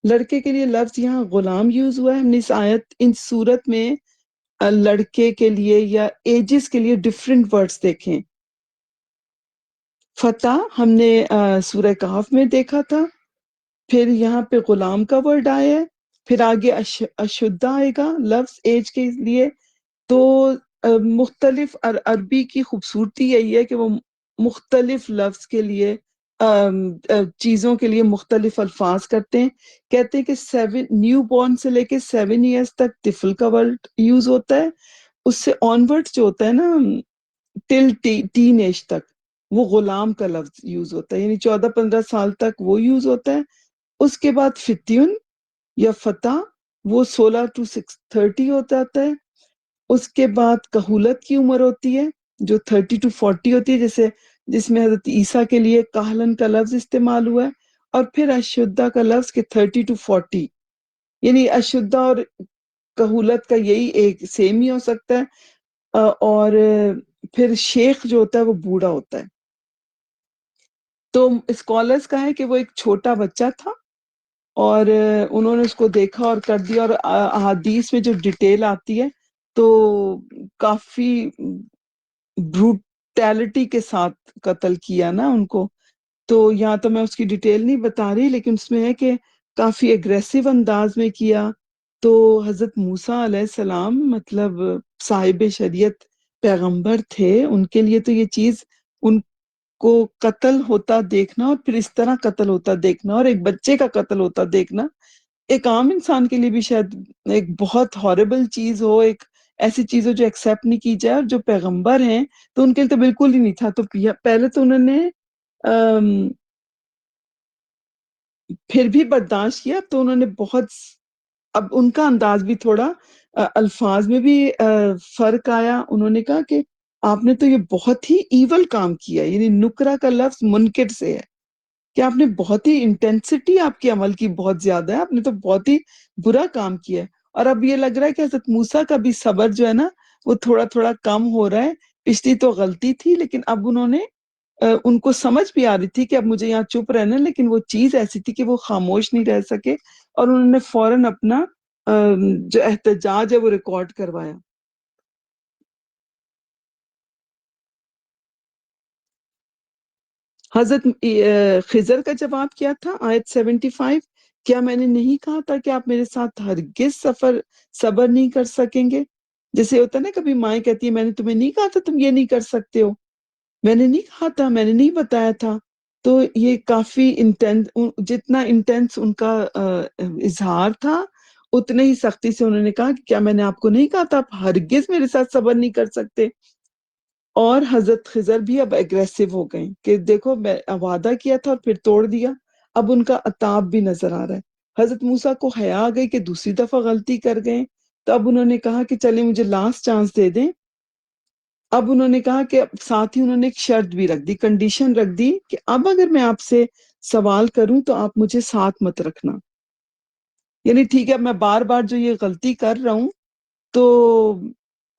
لڑکے کے لیے لفظ یہاں غلام یوز ہوا ہے. ہم نے اس صورت میں لڑکے کے لیے یا ایجز کے لیے ڈفرینٹ ورڈز دیکھیں. فتح ہم نے سورہ کہف میں دیکھا تھا، پھر یہاں پہ غلام کا ورڈ آیا ہے، پھر آگے اشدہ آئے گا لفظ ایج کے لیے. تو مختلف عربی کی خوبصورتی یہی ہے کہ وہ مختلف لفظ کے لیے چیزوں کے لیے مختلف الفاظ کرتے ہیں. کہتے ہیں کہ نیو بورن سے لے کے 7 ایئرس تک طفل کا ورڈ یوز ہوتا ہے، اس سے آنورڈ جو ہوتا ہے نا ٹل ٹین ایج تک وہ غلام کا لفظ یوز ہوتا ہے، یعنی 14-15 سال تک وہ یوز ہوتا ہے. اس کے بعد فتیون یا فتح وہ 16 to 30 ہو جاتا ہے. اس کے بعد کہولت کی عمر ہوتی ہے جو 30 to 40 ہوتی ہے، جس میں حضرت عیسیٰ کے لیے کاہلن کا لفظ استعمال ہوا ہے. اور پھر اشدہ کا لفظ کہ 30 to 40، یعنی اشدہ اور کہولت کا یہی ایک سیم ہی ہو سکتا ہے. اور پھر شیخ جو ہوتا ہے وہ بوڑھا ہوتا ہے. تو اسکالرز کا ہے کہ وہ ایک چھوٹا بچہ تھا اور انہوں نے اس کو دیکھا اور کر دیا. اور احادیث میں جو ڈیٹیل آتی ہے تو کافی بروٹیلٹی کے ساتھ قتل کیا نا ان کو. تو یہاں تو میں اس کی ڈیٹیل نہیں بتا رہی، لیکن اس میں ہے کہ کافی اگریسو انداز میں کیا. تو حضرت موسیٰ علیہ السلام مطلب صاحب شریعت پیغمبر تھے، ان کے لیے تو یہ چیز ان کو قتل ہوتا دیکھنا اور پھر اس طرح قتل ہوتا دیکھنا اور ایک بچے کا قتل ہوتا دیکھنا ایک عام انسان کے لیے بھی شاید ایک بہت ہاربل چیز ہو، ایک ایسی چیز ہو جو ایکسیپٹ نہیں کی جائے. اور جو پیغمبر ہیں تو ان کے لیے تو بالکل ہی نہیں تھا. تو پہلے تو انہوں نے پھر بھی برداشت کیا. تو انہوں نے اب ان کا انداز بھی تھوڑا الفاظ میں بھی فرق آیا. انہوں نے کہا کہ آپ نے تو یہ بہت ہی ایول کام کیا، یعنی نکرہ کا لفظ منکر سے ہے کہ آپ نے بہت ہی انٹینسٹی آپ کے عمل کی بہت زیادہ ہے، آپ نے تو بہت ہی برا کام کیا ہے. اور اب یہ لگ رہا ہے کہ حضرت موسیٰ کا بھی صبر جو ہے نا وہ تھوڑا تھوڑا کم ہو رہا ہے. پچھلی تو غلطی تھی، لیکن اب انہوں نے ان کو سمجھ بھی آ رہی تھی کہ اب مجھے یہاں چپ رہنا، لیکن وہ چیز ایسی تھی کہ وہ خاموش نہیں رہ سکے اور انہوں نے فوراً اپنا جو احتجاج ہے وہ ریکارڈ کروایا. حضرت خضر کا جواب کیا تھا؟ آیت 75، کیا میں نے نہیں کہا تھا کہ آپ میرے ساتھ ہرگز صبر نہیں کر سکیں گے؟ جیسے ہوتا ہے نا کبھی مائیں کہتی ہیں میں نے تمہیں نہیں کہا تھا تم یہ نہیں کر سکتے ہو، میں نے نہیں کہا تھا، میں نے نہیں بتایا تھا. تو یہ کافی انٹینس، جتنا انٹینس ان کا اظہار تھا اتنے ہی سختی سے انہوں نے کہا کہ کیا میں نے آپ کو نہیں کہا تھا آپ ہرگز میرے ساتھ صبر نہیں کر سکتے. اور حضرت خضر بھی اب اگریسو ہو گئے کہ دیکھو میں وعدہ کیا تھا اور پھر توڑ دیا. اب ان کا عتاب بھی نظر آ رہا ہے. حضرت موسیٰ کو حیا آ گئی کہ دوسری دفعہ غلطی کر گئے، تو اب انہوں نے کہا کہ چلیں مجھے لاسٹ چانس دے دیں۔ اب انہوں نے کہا کہ ساتھ ہی انہوں نے ایک شرط بھی رکھ دی، کنڈیشن رکھ دی کہ اب اگر میں آپ سے سوال کروں تو آپ مجھے ساتھ مت رکھنا، یعنی ٹھیک ہے اب میں بار بار جو یہ غلطی کر رہا ہوں تو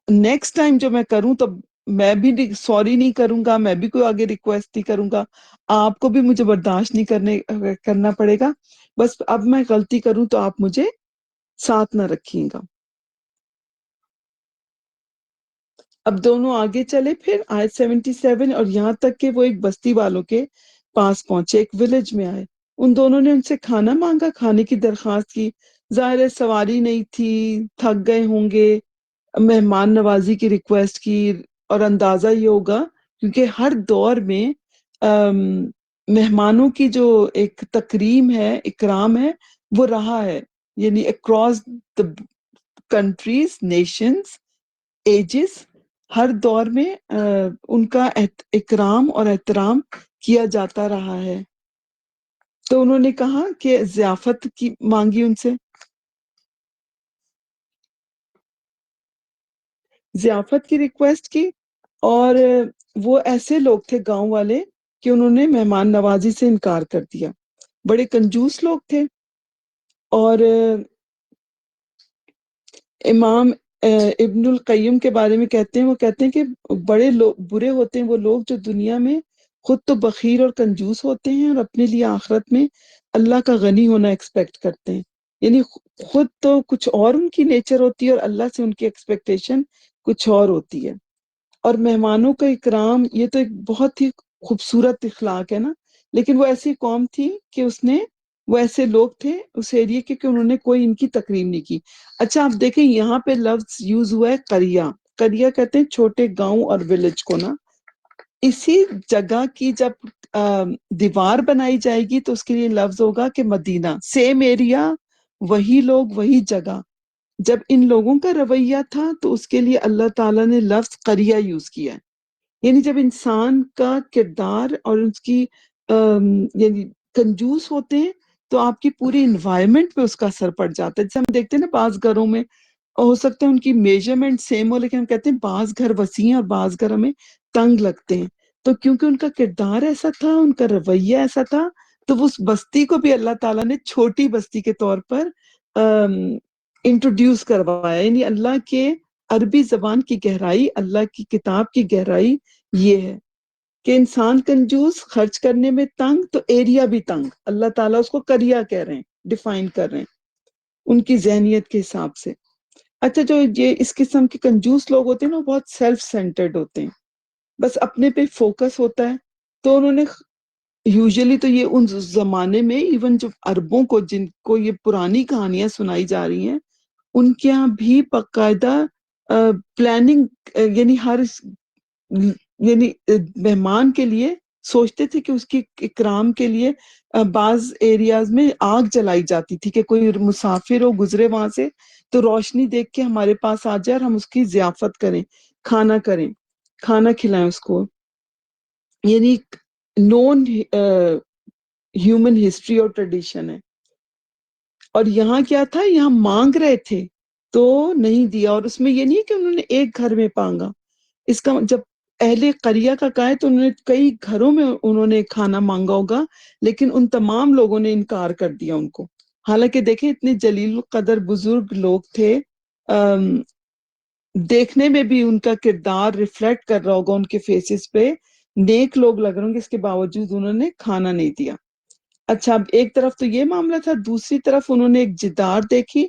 نیکسٹ ٹائم جو میں کروں تو میں بھی سوری نہیں کروں گا، میں بھی کوئی آگے ریکویسٹ نہیں کروں گا، آپ کو بھی مجھے برداشت نہیں کرنا پڑے گا، بس اب میں غلطی کروں تو آپ مجھے ساتھ نہ رکھیے گا۔ اب دونوں آگے چلے پھر آیت 77 اور یہاں تک کہ وہ ایک بستی والوں کے پاس پہنچے، ایک ولیج میں آئے، ان دونوں نے ان سے کھانا مانگا، کھانے کی درخواست کی، ظاہر ہے سواری نہیں تھی، تھک گئے ہوں گے، مہمان نوازی کی ریکویسٹ کی، اور اندازہ یہ ہوگا کیونکہ ہر دور میں مہمانوں کی جو ایک تکریم ہے، اکرام ہے، وہ رہا ہے، یعنی across the countries, nations, ages, ہر دور میں ان کا اکرام اور احترام کیا جاتا رہا ہے۔ تو انہوں نے کہا کہ ضیافت کی مانگی ان سے، ضیافت کی ریکویسٹ کی، اور وہ ایسے لوگ تھے گاؤں والے کہ انہوں نے مہمان نوازی سے انکار کر دیا، بڑے کنجوس لوگ تھے۔ اور امام ابن القیم کے بارے میں کہتے ہیں، وہ کہتے ہیں کہ بڑے برے ہوتے ہیں وہ لوگ جو دنیا میں خود تو بخیل اور کنجوس ہوتے ہیں اور اپنے لیے آخرت میں اللہ کا غنی ہونا ایکسپیکٹ کرتے ہیں، یعنی خود تو کچھ اور ان کی نیچر ہوتی ہے اور اللہ سے ان کی ایکسپیکٹیشن کچھ اور ہوتی ہے۔ اور مہمانوں کا اکرام یہ تو ایک بہت ہی خوبصورت اخلاق ہے نا، لیکن وہ ایسی قوم تھی کہ وہ ایسے لوگ تھے اس ایریے کے کہ انہوں نے کوئی ان کی تکریم نہیں کی۔ اچھا آپ دیکھیں یہاں پہ لفظ یوز ہوا ہے قریہ، قریہ کہتے ہیں چھوٹے گاؤں اور ولیج کو نا، اسی جگہ کی جب دیوار بنائی جائے گی تو اس کے لیے لفظ ہوگا کہ مدینہ، سیم ایریا، وہی لوگ، وہی جگہ۔ جب ان لوگوں کا رویہ تھا تو اس کے لیے اللہ تعالیٰ نے لفظ قریہ یوز کیا ہے، یعنی جب انسان کا کردار اور اس کی یعنی کنجوس ہوتے ہیں تو آپ کی پوری انوائرمنٹ پہ اس کا اثر پڑ جاتا ہے۔ جیسے ہم دیکھتے ہیں نا بعض گھروں میں ہو سکتا ہے ان کی میجرمنٹ سیم ہو، لیکن ہم کہتے ہیں بعض گھر وسیع ہیں اور بعض گھر ہمیں تنگ لگتے ہیں، تو کیونکہ ان کا کردار ایسا تھا، ان کا رویہ ایسا تھا، تو اس بستی کو بھی اللہ تعالیٰ نے چھوٹی بستی کے طور پر انٹروڈیوس کروایا، یعنی اللہ کے عربی زبان کی گہرائی، اللہ کی کتاب کی گہرائی یہ ہے کہ انسان کنجوس، خرچ کرنے میں تنگ، تو ایریا بھی تنگ، اللہ تعالیٰ اس کو قریہ کہہ رہے ہیں، ڈیفائن کر رہے ہیں ان کی ذہنیت کے حساب سے۔ اچھا جو یہ اس قسم کے کنجوس لوگ ہوتے ہیں نا، وہ بہت سیلف سینٹرڈ ہوتے ہیں، بس اپنے پہ فوکس ہوتا ہے، تو انہوں نے یوزلی تو یہ ان زمانے میں ایون جو عربوں کو جن کو یہ پرانی کہانیاں سنائی جا رہی ہیں ان کے یہاں بھی باقاعدہ پلاننگ، یعنی یعنی مہمان کے لیے سوچتے تھے کہ اس کی اکرام کے لیے بعض ایریاز میں آگ جلائی جاتی تھی کہ کوئی مسافر ہو گزرے وہاں سے تو روشنی دیکھ کے ہمارے پاس آ جائے اور ہم اس کی ضیافت کریں، کھانا کریں، کھانا کھلائیں اس کو، یعنی نون ہیومن ہسٹری اور ٹریڈیشن ہے۔ اور یہاں کیا تھا، یہاں مانگ رہے تھے تو نہیں دیا، اور اس میں یہ نہیں کہ انہوں نے ایک گھر میں مانگا، اس کا جب اہل قریہ کا کہا ہے تو انہوں نے کئی گھروں میں انہوں نے کھانا مانگا ہوگا، لیکن ان تمام لوگوں نے انکار کر دیا ان کو، حالانکہ دیکھیں اتنے جلیل القدر بزرگ لوگ تھے، دیکھنے میں بھی ان کا کردار ریفلیکٹ کر رہا ہوگا ان کے فیسز پہ، نیک لوگ لگ رہے ہوں گے، اس کے باوجود انہوں نے کھانا نہیں دیا۔ اچھا اب ایک طرف تو یہ معاملہ تھا، دوسری طرف انہوں نے ایک جدار دیکھی،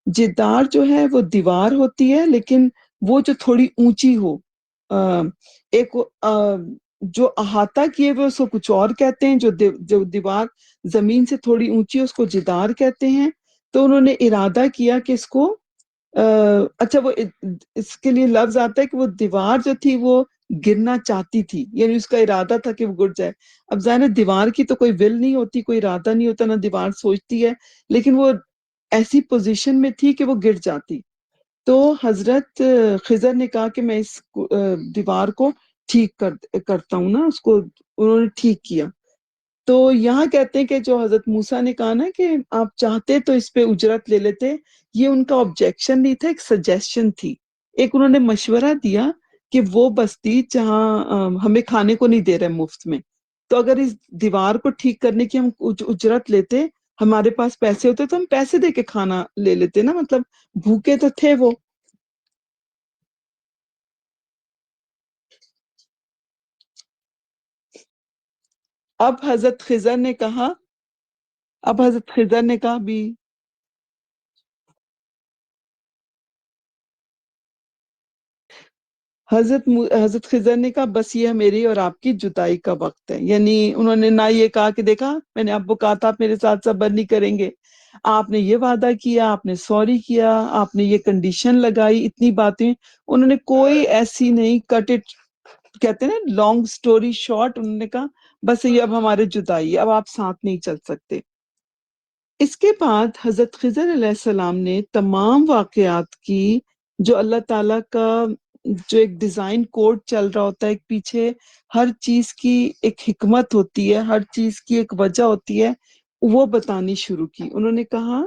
جدار جو ہے وہ دیوار ہوتی ہے لیکن وہ جو تھوڑی اونچی ہو، ایک جو احاطہ کیے ہوئے اس کو کچھ اور کہتے ہیں، جو دیوار زمین سے تھوڑی اونچی ہے اس کو جدار کہتے ہیں۔ تو انہوں نے ارادہ کیا کہ اس کو اچھا وہ اس کے لیے لفظ آتا ہے کہ وہ دیوار جو تھی وہ گرنا چاہتی تھی، یعنی اس کا ارادہ تھا کہ وہ گر جائے۔ اب ظاہر ہے دیوار کی تو کوئی ول نہیں ہوتی، کوئی ارادہ نہیں ہوتا، نہ دیوار سوچتی ہے، لیکن وہ ایسی پوزیشن میں تھی کہ وہ گر جاتی۔ تو حضرت خضر نے کہا کہ میں اس دیوار کو ٹھیک کرتا ہوں نا، اس کو انہوں نے ٹھیک کیا، تو یہاں کہتے ہیں کہ جو حضرت موسیٰ نے کہا نا کہ آپ چاہتے تو اس پہ اجرت لے لیتے، یہ ان کا آبجیکشن نہیں تھا، ایک سجیشن تھی، ایک انہوں نے مشورہ دیا کہ وہ بستی جہاں ہمیں کھانے کو نہیں دے رہے مفت میں، تو اگر اس دیوار کو ٹھیک کرنے کی ہم اجرت لیتے، ہمارے پاس پیسے ہوتے تو ہم پیسے دے کے کھانا لے لیتے نا، مطلب بھوکے تو تھے وہ۔ اب حضرت خضر نے کہا بھی حضرت خضر نے کہا بس یہ میری اور آپ کی جدائی کا وقت ہے، یعنی انہوں نے نہ یہ کہا کہ دیکھا میں نے آپ کو کہا تھا آپ میرے ساتھ صبر نہیں کریں گے، آپ نے یہ وعدہ کیا، آپ نے سوری کیا، آپ نے یہ کنڈیشن لگائی، اتنی باتیں انہوں نے کوئی ایسی نہیں، کٹ اٹ کہتے ہیں نا لانگ سٹوری شارٹ، انہوں نے کہا بس یہ اب ہمارے جدائی ہے، اب آپ ساتھ نہیں چل سکتے۔ اس کے بعد حضرت خضر علیہ السلام نے تمام واقعات کی، جو اللہ تعالیٰ کا جو ایک ڈیزائن کوڈ چل رہا ہوتا ہے، ایک پیچھے ہر چیز کی ایک حکمت ہوتی ہے، ہر چیز کی ایک وجہ ہوتی ہے، وہ بتانی شروع کی۔ انہوں نے کہا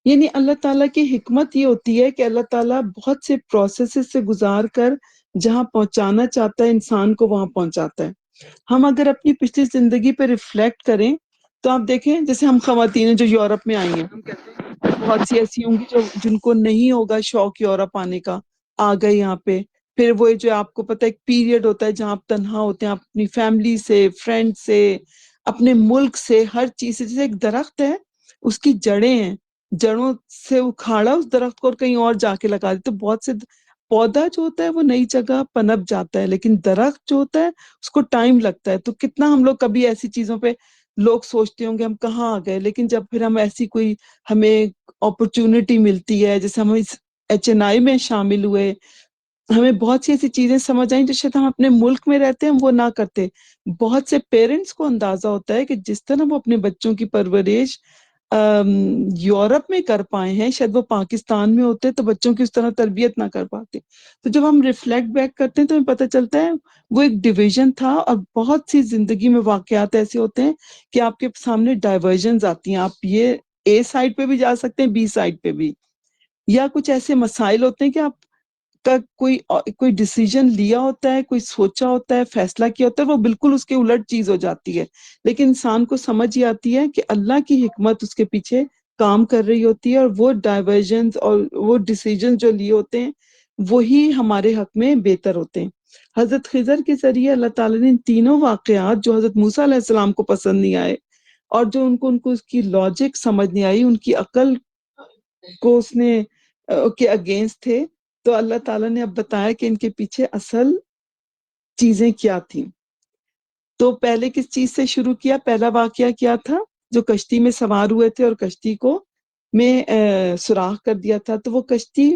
یعنی اللہ تعالیٰ کی حکمت یہ ہوتی ہے کہ اللہ تعالیٰ بہت سے پروسیسز سے گزار کر جہاں پہنچانا چاہتا ہے انسان کو وہاں پہنچاتا ہے۔ ہم اگر اپنی پچھلی زندگی پہ ریفلیکٹ کریں تو آپ دیکھیں جیسے ہم خواتین جو یورپ میں آئی ہیں، ہم کہتے ہیں بہت سی ایسی ہوں گی جو جن کو نہیں ہوگا شوق یورپ آنے کا، آ گئے یہاں پہ، پھر وہ جو آپ کو پتہ ہے ایک پیریڈ ہوتا ہے جہاں آپ تنہا ہوتے ہیں، آپ اپنی فیملی سے، فرینڈ سے، اپنے ملک سے، ہر چیز سے، جیسے ایک درخت ہے اس کی جڑیں ہیں، جڑوں سے اکھاڑا اس درخت کو اور کہیں اور جا کے لگا دی، تو بہت سے پودا جو ہوتا ہے وہ نئی جگہ پنپ جاتا ہے، لیکن درخت جو ہوتا ہے اس کو ٹائم لگتا ہے۔ تو کتنا ہم لوگ کبھی ایسی چیزوں پہ لوگ سوچتے ہوں گے ہم کہاں آ گئے، لیکن جب پھر ہم ایسی کوئی ہمیں اپرچونٹی ملتی ہے، جیسے ہم اس HNI میں شامل ہوئے، ہمیں بہت سی ایسی چیزیں سمجھ آئیں جو شاید ہم اپنے ملک میں رہتے ہیں ہم وہ نہ کرتے۔ بہت سے پیرنٹس کو اندازہ ہوتا ہے کہ جس طرح وہ اپنے بچوں کی پرورش یورپ میں کر پائے ہیں، شاید وہ پاکستان میں ہوتے تو بچوں کی اس طرح تربیت نہ کر پاتے۔ تو جب ہم ریفلیکٹ بیک کرتے ہیں تو ہمیں پتہ چلتا ہے وہ ایک ڈویژن تھا، اور بہت سی زندگی میں واقعات ایسے ہوتے ہیں کہ آپ کے سامنے ڈائیورژنز آتی ہیں، آپ یہ اے سائڈ پہ بھی جا سکتے ہیں، بی سائڈ پہ بھی، یا کچھ ایسے مسائل ہوتے ہیں کہ آپ کا کوئی ڈیسیجن لیا ہوتا ہے، کوئی سوچا ہوتا ہے، فیصلہ کیا ہوتا ہے، وہ بالکل اس کے الٹ چیز ہو جاتی ہے، لیکن انسان کو سمجھ یہ آتی ہے کہ اللہ کی حکمت اس کے پیچھے کام کر رہی ہوتی ہے، اور وہ ڈائیورژنز اور وہ ڈیسیجن جو لیے ہوتے ہیں وہی ہمارے حق میں بہتر ہوتے ہیں۔ حضرت خضر کے ذریعے اللہ تعالیٰ نے ان تینوں واقعات جو حضرت موسیٰ علیہ السلام کو پسند نہیں آئے، اور جو ان کو اس کی لاجک سمجھ نہیں آئی، ان کی عقل کو اس نے کے اگینسٹ تھے، تو اللہ تعالیٰ نے اب بتایا کہ ان کے پیچھے اصل چیزیں کیا تھیں۔ تو پہلے کس چیز سے شروع کیا؟ پہلا واقعہ کیا تھا؟ جو کشتی میں سوار ہوئے تھے اور کشتی کو میں سوراخ کر دیا تھا، تو وہ کشتی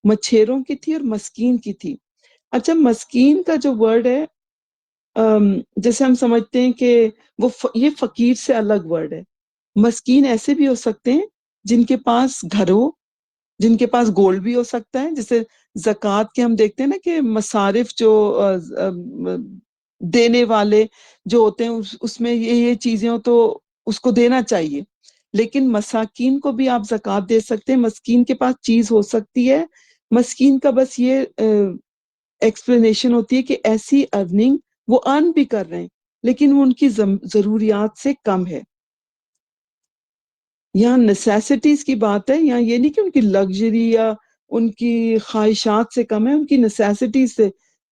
مچھیروں کی تھی اور مسکین کی تھی۔ اچھا، مسکین کا جو ورڈ ہے، جیسے ہم سمجھتے ہیں کہ یہ فقیر سے الگ ورڈ ہے۔ مسکین ایسے بھی ہو سکتے ہیں جن کے پاس گھر ہو، جن کے پاس گولڈ بھی ہو سکتا ہے، جیسے زکوٰۃ کے ہم دیکھتے ہیں نا کہ مصارف جو دینے والے جو ہوتے ہیں اس میں یہ چیزیں ہو تو اس کو دینا چاہیے، لیکن مساکین کو بھی آپ زکوٰۃ دے سکتے ہیں۔ مسکین کے پاس چیز ہو سکتی ہے، مسکین کا بس یہ ایکسپلینیشن ہوتی ہے کہ ایسی ارننگ وہ ارن بھی کر رہے ہیں لیکن وہ ان کی ضروریات سے کم ہے۔ یہاں نیسیسٹیز کی بات ہے، یہاں یہ نہیں کہ ان کی لگژری یا ان کی خواہشات سے کم ہے، ان کی نیسیسٹیز سے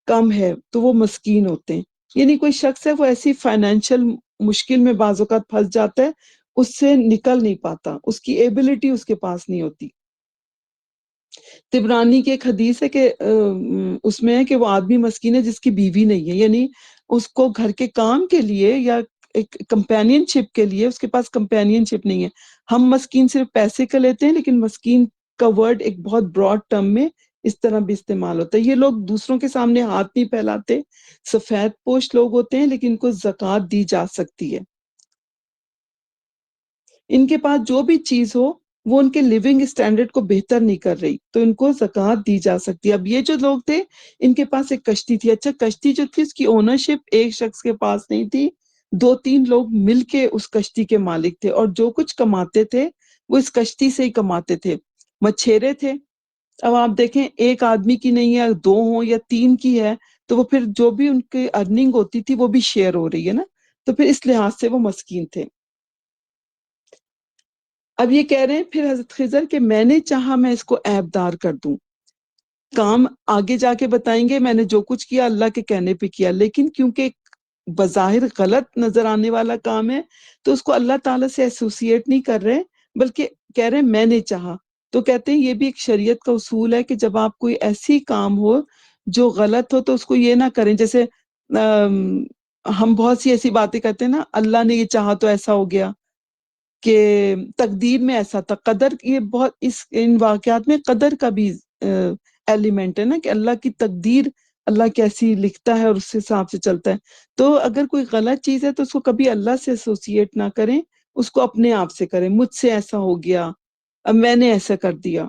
کم ہے تو وہ مسکین ہوتے ہیں۔ یعنی کوئی شخص ہے وہ ایسی فائنینشیل مشکل میں بعض اوقات پھنس جاتا ہے، اس سے نکل نہیں پاتا، اس کی ایبلٹی اس کے پاس نہیں ہوتی۔ طبرانی کی ایک حدیث ہے کہ اس میں ہے کہ وہ آدمی مسکین ہے جس کی بیوی نہیں ہے، یعنی اس کو گھر کے کام کے لیے یا ایک کمپینین شپ کے لیے اس کے پاس کمپینین شپ نہیں ہے۔ ہم مسکین صرف پیسے کا لیتے ہیں، لیکن مسکین کا ورڈ ایک بہت براڈ ٹرم میں اس طرح بھی استعمال ہوتا ہے۔ یہ لوگ دوسروں کے سامنے ہاتھ نہیں پھیلاتے، سفید پوش لوگ ہوتے ہیں، لیکن ان کو زکوٰۃ دی جا سکتی ہے۔ ان کے پاس جو بھی چیز ہو وہ ان کے لیونگ اسٹینڈرڈ کو بہتر نہیں کر رہی، تو ان کو زکوٰۃ دی جا سکتی ہے۔ اب یہ جو لوگ تھے ان کے پاس ایک کشتی تھی، اچھا کشتی جو تھی اس کی اونرشپ ایک شخص کے پاس نہیں تھی، 2-3 لوگ مل کے اس کشتی کے مالک تھے، اور جو کچھ کماتے تھے وہ اس کشتی سے ہی کماتے تھے۔ مچھیرے تھے، اب آپ دیکھیں ایک آدمی کی نہیں ہے، 2 ہوں یا 3 کی ہے، تو وہ پھر جو بھی ان کی ارننگ ہوتی تھی وہ بھی شیئر ہو رہی ہے نا، تو پھر اس لحاظ سے وہ مسکین تھے۔ اب یہ کہہ رہے ہیں پھر حضرت خضر کہ میں نے چاہا میں اس کو عیب دار کر دوں، کام آگے جا کے بتائیں گے، میں نے جو کچھ کیا اللہ کے کہنے پہ کیا، لیکن کیونکہ بظاہر غلط نظر آنے والا کام ہے تو اس کو اللہ تعالیٰ سے ایسوسیٹ نہیں کر رہے، بلکہ کہہ رہے ہیں میں نے چاہا۔ تو کہتے ہیں یہ بھی ایک شریعت کا اصول ہے کہ جب آپ کوئی ایسی کام ہو جو غلط ہو تو اس کو یہ نہ کریں، جیسے ہم بہت سی ایسی باتیں کرتے ہیں نا، اللہ نے یہ چاہا تو ایسا ہو گیا، کہ تقدیر میں ایسا تھا، قدر، یہ بہت ان واقعات میں قدر کا بھی ایلیمنٹ ہے نا، کہ اللہ کی تقدیر اللہ کیسی لکھتا ہے اور اس حساب سے چلتا ہے۔ تو اگر کوئی غلط چیز ہے تو اس کو کبھی اللہ سے ایسوسیٹ نہ کریں، اس کو اپنے آپ سے کریں، مجھ سے ایسا ہو گیا، اب میں نے ایسا کر دیا۔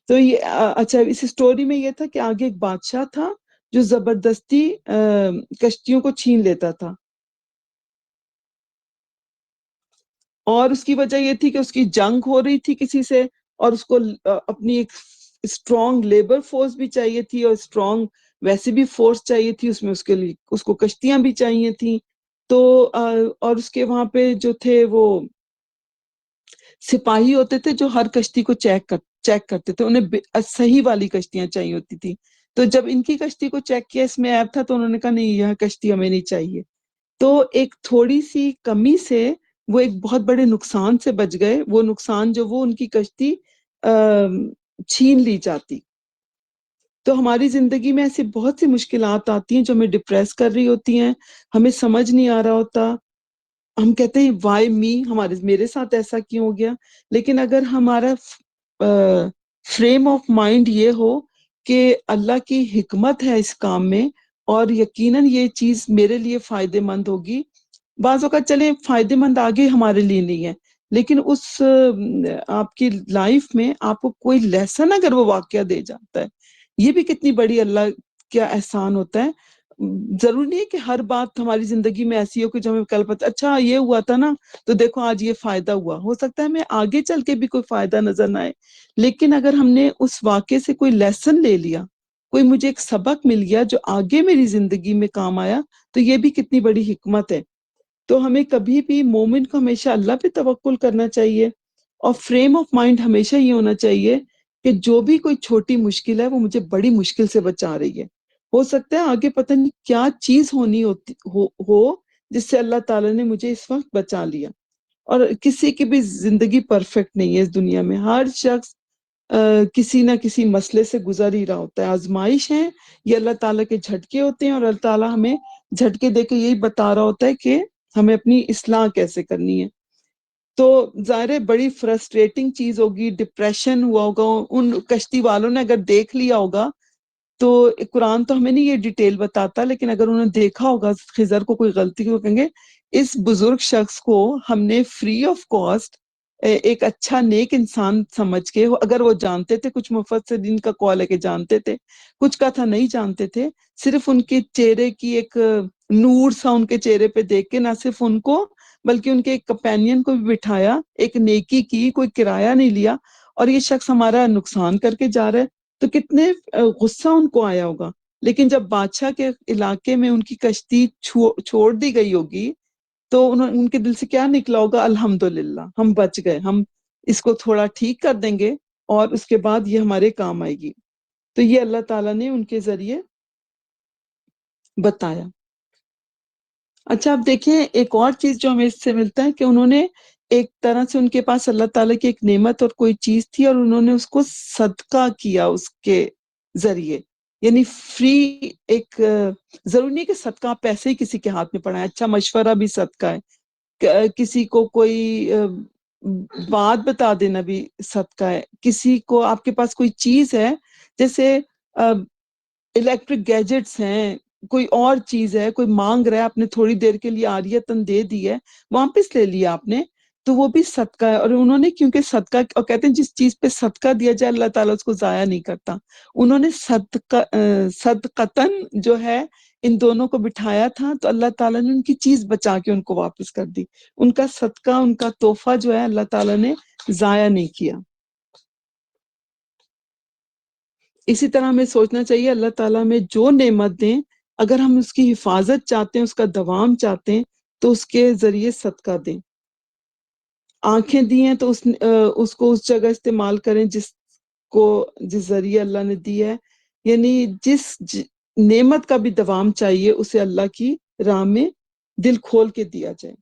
تو یہ اچھا اس اسٹوری میں یہ تھا کہ آگے ایک بادشاہ تھا جو زبردستی کشتیوں کو چھین لیتا تھا، اور اس کی وجہ یہ تھی کہ اس کی جنگ ہو رہی تھی کسی سے، اور اس کو اپنی ایک اسٹرانگ لیبر فورس بھی چاہیے تھی، اور اسٹرانگ ویسے بھی فورس چاہیے تھی اس میں، اس کے لیے اس کو کشتیاں بھی چاہیے تھیں۔ تو اور اس کے وہاں پہ جو تھے وہ سپاہی ہوتے تھے جو ہر کشتی کو چیک کرتے تھے، انہیں صحیح والی کشتیاں چاہیے ہوتی تھی۔ تو جب ان کی کشتی کو چیک کیا اس میں عیب تھا تو انہوں نے کہا نہیں یہ کشتی ہمیں نہیں چاہیے، تو ایک تھوڑی سی کمی سے وہ ایک بہت بڑے نقصان سے بچ گئے، وہ نقصان جو وہ ان کی کشتی چھین لی جاتی۔ تو ہماری زندگی میں ایسی بہت سی مشکلات آتی ہیں جو ہمیں ڈپریس کر رہی ہوتی ہیں، ہمیں سمجھ نہیں آ رہا ہوتا، ہم کہتے ہیں وائی می، میرے ساتھ ایسا کیوں ہو گیا، لیکن اگر ہمارا فریم آف مائنڈ یہ ہو کہ اللہ کی حکمت ہے اس کام میں اور یقیناً یہ چیز میرے لیے فائدے مند ہوگی، بعض اوقات چلیں فائدے مند آگے ہمارے لیے نہیں ہے، لیکن اس آپ کی لائف میں آپ کو کوئی لیسن اگر وہ واقعہ دے جاتا ہے، یہ بھی کتنی بڑی اللہ کیا احسان ہوتا ہے۔ ضروری نہیں ہے کہ ہر بات ہماری زندگی میں ایسی ہو کہ جو ہمیں کل پتہ اچھا یہ ہوا تھا نا تو دیکھو آج یہ فائدہ ہوا، ہو سکتا ہے ہمیں آگے چل کے بھی کوئی فائدہ نظر نہ آئے، لیکن اگر ہم نے اس واقعے سے کوئی لیسن لے لیا، کوئی مجھے ایک سبق مل گیا جو آگے میری زندگی میں کام آیا، تو یہ بھی کتنی بڑی حکمت ہے۔ تو ہمیں کبھی بھی مومن کو ہمیشہ اللہ پہ توکل کرنا چاہیے، اور فریم آف مائنڈ ہمیشہ یہ ہونا چاہیے کہ جو بھی کوئی چھوٹی مشکل ہے وہ مجھے بڑی مشکل سے بچا رہی ہے، ہو سکتا ہے آگے پتہ نہیں کیا چیز ہونی ہو جس سے اللہ تعالیٰ نے مجھے اس وقت بچا لیا۔ اور کسی کی بھی زندگی پرفیکٹ نہیں ہے اس دنیا میں، ہر شخص کسی نہ کسی مسئلے سے گزر ہی رہا ہوتا ہے، آزمائش ہے، یہ اللہ تعالیٰ کے جھٹکے ہوتے ہیں، اور اللہ تعالیٰ ہمیں جھٹکے دے کے یہی بتا رہا ہوتا ہے کہ ہمیں اپنی اصلاح کیسے کرنی ہے۔ تو ظاہر ہے بڑی فرسٹریٹنگ چیز ہوگی، ڈپریشن ہوا ہوگا ان کشتی والوں نے، اگر دیکھ لیا ہوگا تو قرآن تو ہمیں نہیں یہ ڈیٹیل بتاتا، لیکن اگر انہوں نے دیکھا ہوگا خضر کو کوئی غلطی کو کہیں گے اس بزرگ شخص کو ہم نے فری آف کاسٹ ایک اچھا نیک انسان سمجھ کے، اگر وہ جانتے تھے کچھ مفت سے دین کا کال ہے کہ جانتے تھے، کچھ کا تھا نہیں جانتے تھے، صرف ان کے چہرے کی ایک نور سا ان کے چہرے پہ دیکھ کے نہ صرف ان کو بلکہ ان کے ایک کمپینین کو بھی بٹھایا، ایک نیکی کی، کوئی کرایہ نہیں لیا، اور یہ شخص ہمارا نقصان کر کے جا رہا ہے، تو کتنے غصہ ان کو آیا ہوگا۔ لیکن جب بادشاہ کے علاقے میں ان کی کشتی چھوڑ دی گئی ہوگی تو ان کے دل سے کیا نکلا ہوگا، الحمدللہ ہم بچ گئے، ہم اس کو تھوڑا ٹھیک کر دیں گے اور اس کے بعد یہ ہمارے کام آئے گی۔ تو یہ اللہ تعالیٰ نے ان کے ذریعے بتایا۔ اچھا آپ دیکھیں ایک اور چیز جو ہمیں اس سے ملتا ہے کہ انہوں نے ایک طرح سے ان کے پاس اللہ تعالیٰ کی ایک نعمت اور کوئی چیز تھی اور انہوں نے اس کو صدقہ کیا اس کے ذریعے، یعنی فری ایک ضروری نہیں کہ صدقہ آپ پیسے ہی کسی کے ہاتھ میں پڑھائیں، اچھا مشورہ بھی صدقہ ہے، کسی کو کوئی بات بتا دینا بھی صدقہ ہے، کسی کو آپ کے پاس کوئی چیز ہے جیسے الیکٹرک گیجٹس ہیں، کوئی اور چیز ہے، کوئی مانگ رہا ہے، آپ نے تھوڑی دیر کے لیے عاریتاً دے دی ہے، واپس لے لیا آپ نے، تو وہ بھی صدقہ ہے، اور انہوں نے کیونکہ صدقہ، اور کہتے ہیں جس چیز پہ صدقہ دیا جائے اللہ تعالیٰ اس کو ضائع نہیں کرتا، انہوں نے صدقتاً جو ہے ان دونوں کو بٹھایا تھا، تو اللہ تعالیٰ نے ان کی چیز بچا کے ان کو واپس کر دی، ان کا صدقہ، ان کا تحفہ جو ہے اللہ تعالیٰ نے ضائع نہیں کیا۔ اسی طرح ہمیں سوچنا چاہیے اللہ تعالیٰ میں جو نعمت دیں، اگر ہم اس کی حفاظت چاہتے ہیں، اس کا دوام چاہتے ہیں، تو اس کے ذریعے صدقہ دیں۔ آنکھیں دی ہیں تو اس کو اس جگہ استعمال کریں جس ذریعے اللہ نے دی ہے، یعنی نعمت کا بھی دوام چاہیے اسے اللہ کی راہ میں دل کھول کے دیا جائے۔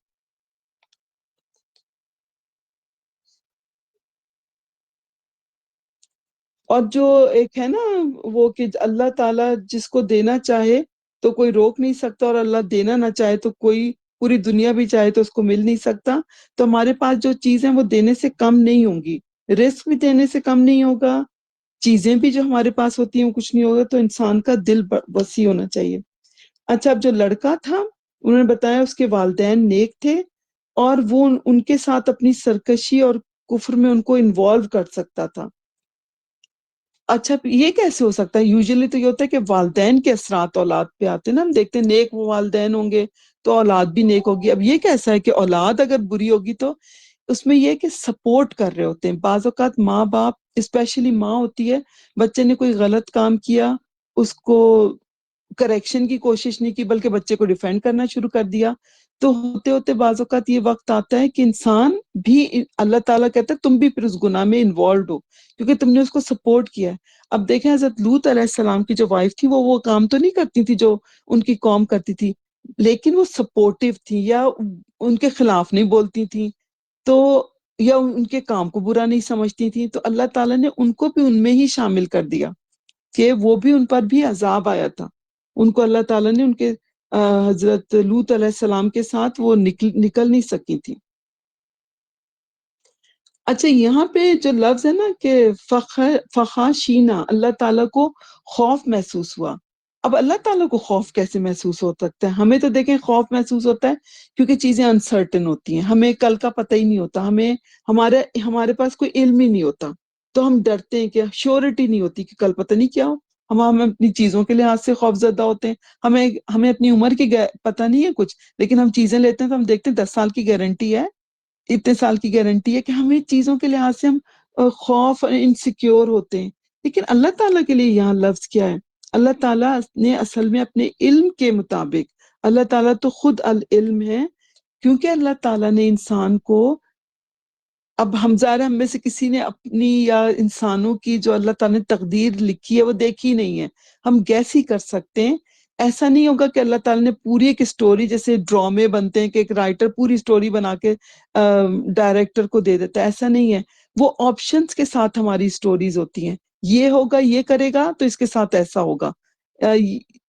اور جو ایک ہے نا وہ کہ اللہ تعالیٰ جس کو دینا چاہے تو کوئی روک نہیں سکتا، اور اللہ دینا نہ چاہے تو کوئی پوری دنیا بھی چاہے تو اس کو مل نہیں سکتا۔ تو ہمارے پاس جو چیزیں وہ دینے سے کم نہیں ہوں گی، رزق بھی دینے سے کم نہیں ہوگا، چیزیں بھی جو ہمارے پاس ہوتی ہیں وہ کچھ نہیں ہوگا، تو انسان کا دل وسیع ہونا چاہیے۔ اچھا، اب جو لڑکا تھا انہوں نے بتایا اس کے والدین نیک تھے، اور وہ ان کے ساتھ اپنی سرکشی اور کفر میں ان کو انوالو کر سکتا تھا۔ اچھا، یہ کیسے ہو سکتا ہے؟ یوزلی تو یہ ہوتا ہے کہ والدین کے اثرات اولاد پہ آتے ہیں نا، ہم دیکھتے ہیں نیک وہ والدین ہوں گے تو اولاد بھی نیک ہوگی۔ اب یہ کیسا ہے کہ اولاد اگر بری ہوگی تو اس میں یہ کہ سپورٹ کر رہے ہوتے ہیں۔ بعض اوقات ماں باپ، اسپیشلی ماں ہوتی ہے، بچے نے کوئی غلط کام کیا، اس کو کریکشن کی کوشش نہیں کی بلکہ بچے کو ڈیفینڈ کرنا شروع کر دیا، تو ہوتے ہوتے بعض اوقات یہ وقت آتا ہے کہ انسان بھی، اللہ تعالیٰ کہتا ہے تم بھی پھر اس گناہ میں انوالوڈ ہو کیونکہ تم نے اس کو سپورٹ کیا ہے۔ اب دیکھیں حضرت لوط علیہ السلام کی جو وائف تھی وہ کام تو نہیں کرتی تھی جو ان کی قوم کرتی تھی، لیکن وہ سپورٹیو تھی، یا ان کے خلاف نہیں بولتی تھی، تو یا ان کے کام کو برا نہیں سمجھتی تھی، تو اللہ تعالیٰ نے ان کو بھی ان میں ہی شامل کر دیا کہ وہ بھی، ان پر بھی عذاب آیا تھا۔ ان کو اللہ تعالیٰ نے ان کے حضرت لوط علیہ السلام کے ساتھ وہ نکل نہیں سکی تھی۔ اچھا، یہاں پہ جو لفظ ہے نا کہ فخاشینا، اللہ تعالیٰ کو خوف محسوس ہوا۔ اب اللہ تعالیٰ کو خوف کیسے محسوس ہو سکتا ہے؟ ہمیں تو دیکھیں خوف محسوس ہوتا ہے کیونکہ چیزیں انسرٹن ہوتی ہیں، ہمیں کل کا پتہ ہی نہیں ہوتا، ہمارے پاس کوئی علم ہی نہیں ہوتا، تو ہم ڈرتے ہیں کہ شیورٹی نہیں ہوتی کہ کل پتہ نہیں کیا ہو۔ ہم اپنی چیزوں کے لحاظ سے خوف زدہ ہوتے ہیں، ہمیں اپنی عمر کی پتہ نہیں ہے کچھ، لیکن ہم چیزیں لیتے ہیں تو ہم دیکھتے ہیں 10 سال کی گارنٹی ہے، اتنے سال کی گارنٹی ہے، کہ ہمیں چیزوں کے لحاظ سے ہم خوف اور انسیکیور ہوتے ہیں۔ لیکن اللہ تعالیٰ کے لیے یہاں لفظ کیا ہے؟ اللہ تعالیٰ نے اصل میں اپنے علم کے مطابق، اللہ تعالیٰ تو خود العلم ہے، کیونکہ اللہ تعالیٰ نے انسان کو، اب ہم میں سے کسی نے اپنی یا انسانوں کی جو اللہ تعالیٰ نے تقدیر لکھی ہے وہ دیکھی نہیں ہے، ہم گیس ہی کر سکتے ہیں۔ ایسا نہیں ہوگا کہ اللہ تعالیٰ نے پوری ایک اسٹوری، جیسے ڈرامے بنتے ہیں کہ ایک رائٹر پوری اسٹوری بنا کے ڈائریکٹر کو دے دیتا ہے، ایسا نہیں ہے۔ وہ آپشنز کے ساتھ ہماری اسٹوریز ہوتی ہیں، یہ ہوگا، یہ کرے گا تو اس کے ساتھ ایسا ہوگا۔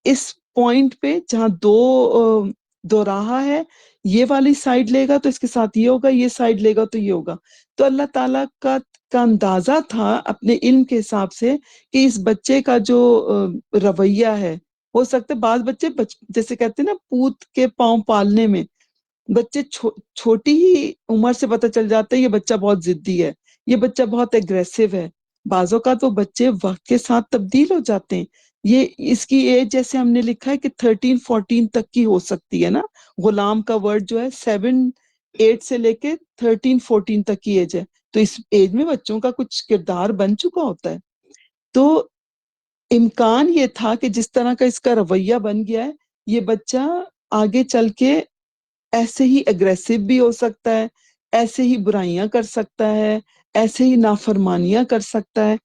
اس پوائنٹ پہ جہاں دو راہ ہے، یہ والی سائڈ لے گا تو اس کے ساتھ یہ ہوگا، یہ سائڈ لے گا تو یہ ہوگا۔ تو اللہ تعالیٰ کا اندازہ تھا اپنے علم کے حساب سے کہ اس بچے کا جو رویہ ہے، ہو سکتا ہے بعض بچے جیسے کہتے ہیں نا پوت کے پاؤں پالنے میں، بچے چھوٹی ہی عمر سے پتہ چل جاتا ہے یہ بچہ بہت ضدی ہے، یہ بچہ بہت ایگریسو ہے۔ بعض اوقات وہ بچے وقت کے ساتھ تبدیل ہو جاتے ہیں۔ یہ اس کی ایج جیسے ہم نے لکھا ہے کہ 13-14 تک کی ہو سکتی ہے نا، غلام کا ورڈ جو ہے 7-8 سے لے کے 13-14 تک کی ایج ہے، تو اس ایج میں بچوں کا کچھ کردار بن چکا ہوتا ہے۔ تو امکان یہ تھا کہ جس طرح کا اس کا رویہ بن گیا ہے، یہ بچہ آگے چل کے ایسے ہی اگریسو بھی ہو سکتا ہے، ایسے ہی برائیاں کر سکتا ہے، ایسے ہی نافرمانیاں کر سکتا ہے۔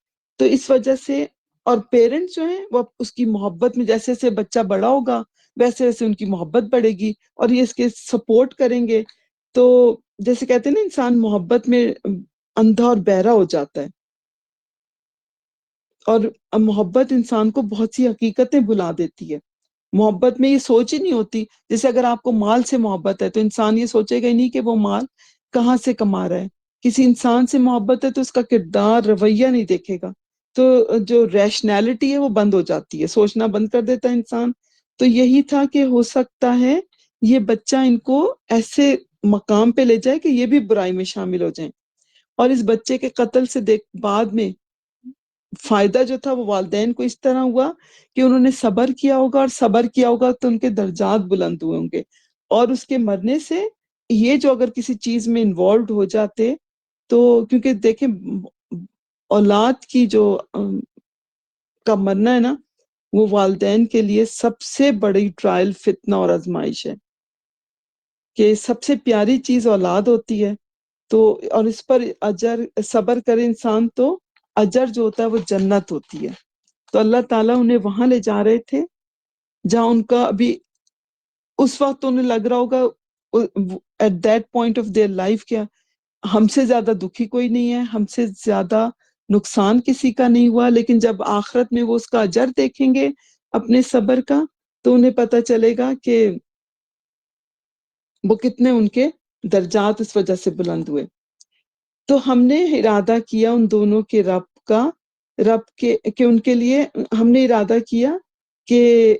تو اس وجہ سے، اور پیرنٹس جو ہیں وہ اس کی محبت میں، جیسے جیسے بچہ بڑا ہوگا ویسے ویسے ان کی محبت بڑھے گی اور یہ اس کے سپورٹ کریں گے۔ تو جیسے کہتے ہیں نا انسان محبت میں اندھا اور بہرا ہو جاتا ہے، اور محبت انسان کو بہت سی حقیقتیں بھلا دیتی ہے۔ محبت میں یہ سوچ ہی نہیں ہوتی، جیسے اگر آپ کو مال سے محبت ہے تو انسان یہ سوچے گا ہی نہیں کہ وہ مال کہاں سے کما رہا ہے۔ کسی انسان سے محبت ہے تو اس کا کردار، رویہ نہیں دیکھے گا، تو جو ریشنالٹی ہے وہ بند ہو جاتی ہے، سوچنا بند کر دیتا ہے انسان۔ تو یہی تھا کہ ہو سکتا ہے یہ بچہ ان کو ایسے مقام پہ لے جائے کہ یہ بھی برائی میں شامل ہو جائیں. اور اس بچے کے قتل سے بعد میں فائدہ جو تھا وہ والدین کو اس طرح ہوا کہ انہوں نے صبر کیا ہوگا، اور صبر کیا ہوگا تو ان کے درجات بلند ہوئے ہوں گے. اور اس کے مرنے سے یہ جو اگر کسی چیز میں انوالوڈ ہو جاتے تو، کیونکہ دیکھیں اولاد کی جو کا مرنا ہے نا، وہ والدین کے لیے سب سے بڑی ٹرائل، فتنہ اور آزمائش ہے، کہ سب سے پیاری چیز اولاد ہوتی ہے. تو اور اس پر اجر صبر کرے انسان تو اجر جو ہوتا ہے وہ جنت ہوتی ہے. تو اللہ تعالیٰ انہیں وہاں لے جا رہے تھے جہاں ان کا ابھی اس وقت انہیں لگ رہا ہوگا at that point of their life, کیا ہم سے زیادہ دکھی کوئی نہیں ہے، ہم سے زیادہ نقصان کسی کا نہیں ہوا. لیکن جب آخرت میں وہ اس کا اجر دیکھیں گے اپنے صبر کا، تو انہیں پتہ چلے گا کہ وہ کتنے ان کے درجات اس وجہ سے بلند ہوئے. تو ہم نے ارادہ کیا ان دونوں کے رب کے کہ ان کے لیے ہم نے ارادہ کیا کہ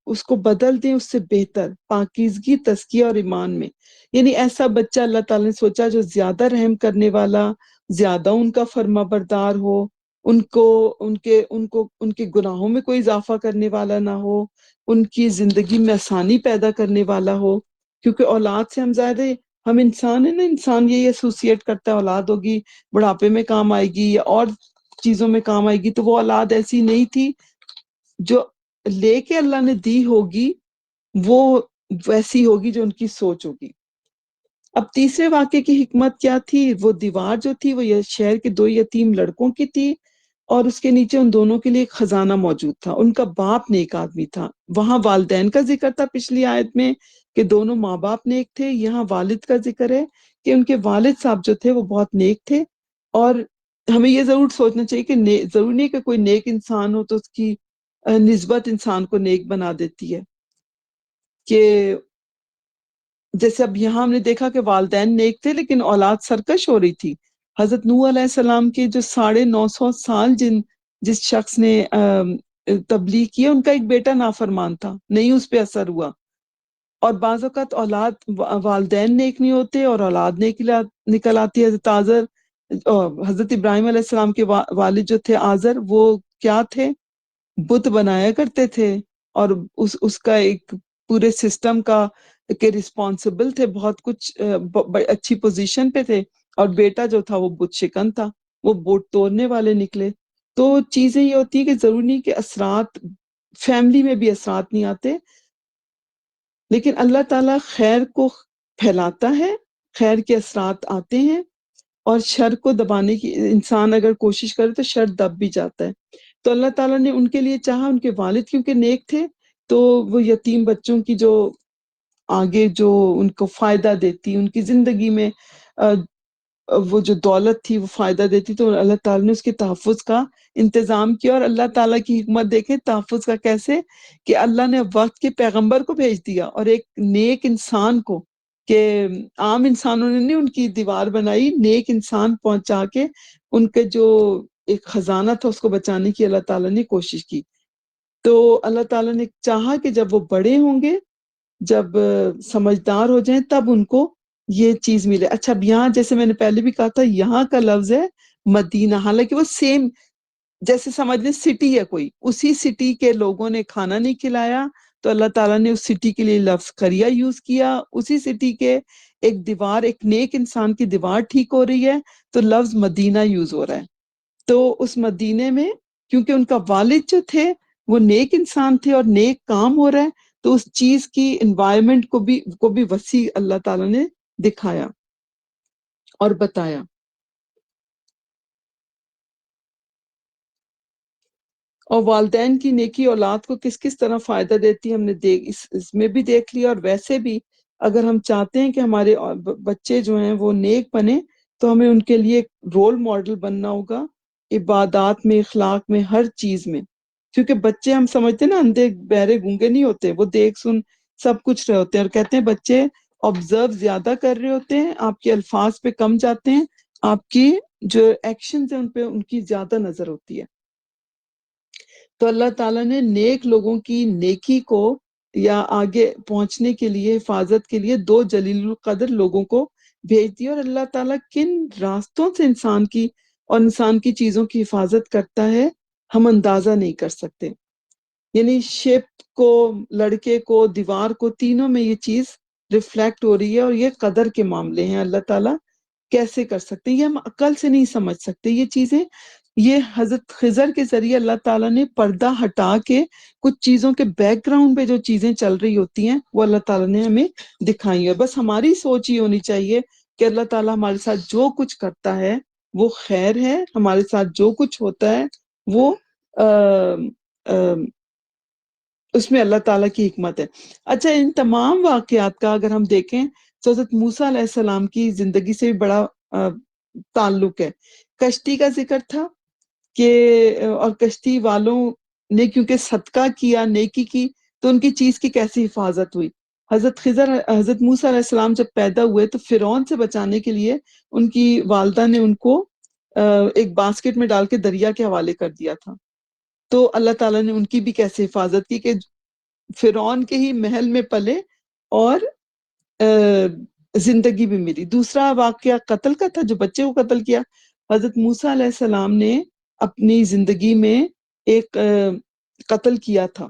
اس کو بدل دیں اس سے بہتر، پاکیزگی، تزکیہ اور ایمان میں. یعنی ایسا بچہ اللہ تعالیٰ نے سوچا جو زیادہ رحم کرنے والا، زیادہ ان کا فرما بردار ہو، ان کے گناہوں میں کوئی اضافہ کرنے والا نہ ہو، ان کی زندگی میں آسانی پیدا کرنے والا ہو. کیونکہ اولاد سے ہم انسان ہیں نا، انسان یہی ایسوسیٹ کرتا ہے اولاد ہوگی بڑھاپے میں کام آئے گی یا اور چیزوں میں کام آئے گی. تو وہ اولاد ایسی نہیں تھی جو لے کے اللہ نے دی ہوگی، وہ ویسی ہوگی جو ان کی سوچ ہوگی. اب تیسرے واقعے کی حکمت کیا تھی؟ وہ دیوار جو تھی وہ یہ شہر کے 2 یتیم لڑکوں کی تھی، اور اس کے نیچے ان دونوں کے لیے ایک خزانہ موجود تھا. ان کا باپ نیک آدمی تھا. وہاں والدین کا ذکر تھا پچھلی آیت میں کہ دونوں ماں باپ نیک تھے. یہاں والد کا ذکر ہے کہ ان کے والد صاحب جو تھے وہ بہت نیک تھے. اور ہمیں یہ ضرور سوچنا چاہیے کہ ضروری نہیں کہ کوئی نیک انسان ہو تو اس کی نسبت انسان کو نیک بنا دیتی ہے. کہ جیسے اب یہاں ہم نے دیکھا کہ والدین نیک تھے لیکن اولاد سرکش ہو رہی تھی. حضرت نوح علیہ السلام کے جو 950 سال جس شخص نے تبلیغ کی، ان کا ایک بیٹا نافرمان تھا، نہیں اس پہ اثر ہوا. اور بعض اوقات والدین نیک نہیں ہوتے اور اولاد نیک نکل آتی ہے. حضرت ابراہیم علیہ السلام کے والد جو تھے آزر، وہ کیا تھے؟ بت بنایا کرتے تھے، اور اس کا ایک پورے سسٹم کا کہ رسپانسبل تھے، بہت کچھ اچھی پوزیشن پہ تھے. اور بیٹا جو تھا وہ بت شکن تھا، وہ بت توڑنے والے نکلے. تو چیزیں یہ ہوتی ہیں کہ ضروری نہیں کہ اثرات فیملی میں بھی اثرات نہیں آتے، لیکن اللہ تعالیٰ خیر کو پھیلاتا ہے، خیر کے اثرات آتے ہیں. اور شر کو دبانے کی انسان اگر کوشش کرے تو شر دب بھی جاتا ہے. تو اللہ تعالیٰ نے ان کے لیے چاہا، ان کے والد کیونکہ نیک تھے، تو وہ یتیم بچوں کی جو آگے جو ان کو فائدہ دیتی، ان کی زندگی میں وہ جو دولت تھی وہ فائدہ دیتی، تو اللہ تعالیٰ نے اس کے تحفظ کا انتظام کیا. اور اللہ تعالیٰ کی حکمت دیکھیں تحفظ کا کیسے، کہ اللہ نے وقت کے پیغمبر کو بھیج دیا اور ایک نیک انسان کو، کہ عام انسانوں نے نہیں ان کی دیوار بنائی، نیک انسان پہنچا کے ان کے جو ایک خزانہ تھا اس کو بچانے کی اللہ تعالیٰ نے کوشش کی. تو اللہ تعالیٰ نے چاہا کہ جب وہ بڑے ہوں گے، جب سمجھدار ہو جائیں، تب ان کو یہ چیز ملے. اچھا، اب یہاں جیسے میں نے پہلے بھی کہا تھا، یہاں کا لفظ ہے مدینہ، حالانکہ وہ سیم جیسے سمجھ لیں سٹی ہے کوئی، اسی سٹی کے لوگوں نے کھانا نہیں کھلایا تو اللہ تعالیٰ نے اس سٹی کے لیے لفظ قریہ یوز کیا. اسی سٹی کے ایک دیوار، ایک نیک انسان کی دیوار ٹھیک ہو رہی ہے تو لفظ مدینہ یوز ہو رہا ہے. تو اس مدینے میں کیونکہ ان کا والد جو تھے وہ نیک انسان تھے اور نیک کام ہو رہا ہے، تو اس چیز کی انوائرمنٹ کو بھی وسیع اللہ تعالیٰ نے دکھایا اور بتایا. اور والدین کی نیکی اولاد کو کس کس طرح فائدہ دیتی ہے ہم نے اس میں بھی دیکھ لیا. اور ویسے بھی اگر ہم چاہتے ہیں کہ ہمارے بچے جو ہیں وہ نیک بنے، تو ہمیں ان کے لیے ایک رول ماڈل بننا ہوگا، عبادات میں، اخلاق میں، ہر چیز میں. کیونکہ بچے ہم سمجھتے ہیں نا اندھے بہرے گونگے نہیں ہوتے، وہ دیکھ سن سب کچھ رہے ہوتے ہیں. اور کہتے ہیں بچے آبزرو زیادہ کر رہے ہوتے ہیں، آپ کے الفاظ پہ کم جاتے ہیں، آپ کی جو ایکشنز ہیں ان پہ ان کی زیادہ نظر ہوتی ہے. تو اللہ تعالیٰ نے نیک لوگوں کی نیکی کو یا آگے پہنچنے کے لیے، حفاظت کے لیے 2 جلیل القدر لوگوں کو بھیج دیا، اور اللہ تعالیٰ کن راستوں سے انسان کی اور انسان کی چیزوں کی حفاظت کرتا ہے ہم اندازہ نہیں کر سکتے۔ یعنی شپ کو، لڑکے کو، دیوار کو، تینوں میں یہ چیز ریفلیکٹ ہو رہی ہے، اور یہ قدر کے معاملے ہیں۔ اللہ تعالیٰ کیسے کر سکتے ہیں؟ یہ ہم عقل سے نہیں سمجھ سکتے یہ چیزیں۔ یہ حضرت خضر کے ذریعے اللہ تعالیٰ نے پردہ ہٹا کے کچھ چیزوں کے بیک گراؤنڈ پہ جو چیزیں چل رہی ہوتی ہیں وہ اللہ تعالیٰ نے ہمیں دکھائی ہے۔ بس ہماری سوچ یہ ہونی چاہیے کہ اللہ تعالیٰ ہمارے ساتھ جو کچھ کرتا ہے وہ خیر ہے، ہمارے ساتھ جو کچھ ہوتا ہے وہ اس میں اللہ تعالیٰ کی حکمت ہے۔ اچھا، ان تمام واقعات کا اگر ہم دیکھیں تو حضرت موسیٰ علیہ السلام کی زندگی سے بھی بڑا تعلق ہے۔ کشتی کا ذکر تھا کہ اور کشتی والوں نے کیونکہ صدقہ کیا، نیکی کی، تو ان کی چیز کی کیسی حفاظت ہوئی۔ حضرت موسیٰ علیہ السلام جب پیدا ہوئے تو فرعون سے بچانے کے لیے ان کی والدہ نے ان کو ایک باسکٹ میں ڈال کے دریا کے حوالے کر دیا تھا، تو اللہ تعالیٰ نے ان کی بھی کیسے حفاظت کی کہ فرعون کے ہی محل میں پلے اور زندگی بھی ملی۔ دوسرا واقعہ قتل کا تھا، جو بچے کو قتل کیا۔ حضرت موسیٰ علیہ السلام نے اپنی زندگی میں ایک قتل کیا تھا،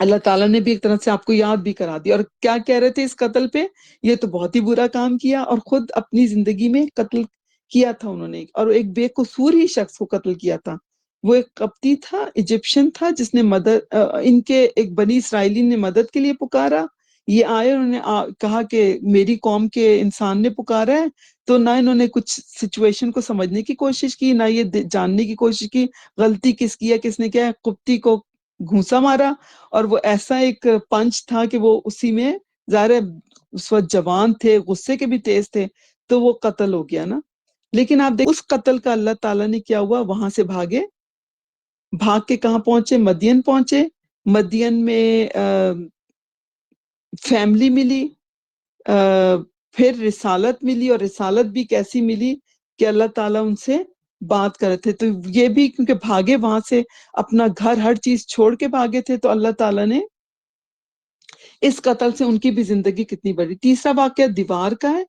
اللہ تعالیٰ نے بھی ایک طرح سے آپ کو یاد بھی کرا دیا۔ اور کیا کہہ رہے تھے اس قتل پہ؟ یہ تو بہت ہی برا کام کیا، اور خود اپنی زندگی میں قتل کیا تھا انہوں نے، اور ایک بے قصور ہی شخص کو قتل کیا تھا۔ وہ ایک قبطی تھا، ایجپشن تھا، جس نے ان کے ایک بنی اسرائیلی نے مدد کے لیے پکارا۔ یہ آئے، انہوں نے کہا کہ میری قوم کے انسان نے پکارا ہے، تو نہ انہوں نے کچھ سچویشن کو سمجھنے کی کوشش کی، نہ یہ جاننے کی کوشش کی غلطی کس کی ہے، کس نے کیا ہے۔ قبطی کو گھونسا مارا، اور وہ ایسا ایک پنچ تھا کہ وہ اسی میں، ظاہر ہے اس وقت جوان تھے، غصے کے بھی تیز تھے، تو وہ قتل ہو گیا نا۔ لیکن آپ دیکھ اس قتل کا اللہ تعالیٰ نے کیا ہوا، وہاں سے بھاگ کے کہاں پہنچے؟ مدین پہنچے۔ مدین میں فیملی ملی، پھر رسالت ملی، اور رسالت بھی کیسی ملی کہ اللہ تعالیٰ ان سے بات کر رہے تھے۔ تو یہ بھی کیونکہ بھاگے وہاں سے، اپنا گھر ہر چیز چھوڑ کے بھاگے تھے، تو اللہ تعالیٰ نے اس قتل سے ان کی بھی زندگی کتنی بڑی۔ تیسرا واقعہ دیوار کا ہے،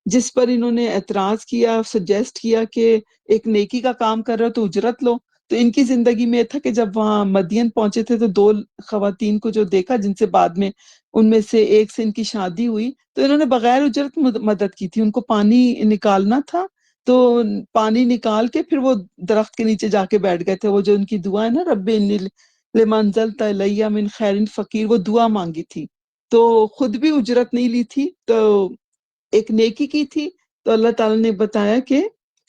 جس پر انہوں نے اعتراض کیا، سجیسٹ کیا کہ ایک نیکی کا کام کر رہے ہو تو اجرت لو۔ تو ان کی زندگی میں یہ تھا کہ جب وہاں مدین پہنچے تھے تو 2 خواتین کو جو دیکھا، جن سے بعد میں ان میں سے ایک سے ان کی شادی ہوئی، تو انہوں نے بغیر اجرت مدد کی تھی۔ ان کو پانی نکالنا تھا، تو پانی نکال کے پھر وہ درخت کے نیچے جا کے بیٹھ گئے تھے۔ وہ جو ان کی دعا ہے نا، رب انی لما انزلت الی من خیر فقیر، وہ دعا مانگی تھی، تو خود بھی اجرت نہیں لی تھی، تو ایک نیکی کی تھی۔ تو اللہ تعالیٰ نے بتایا کہ،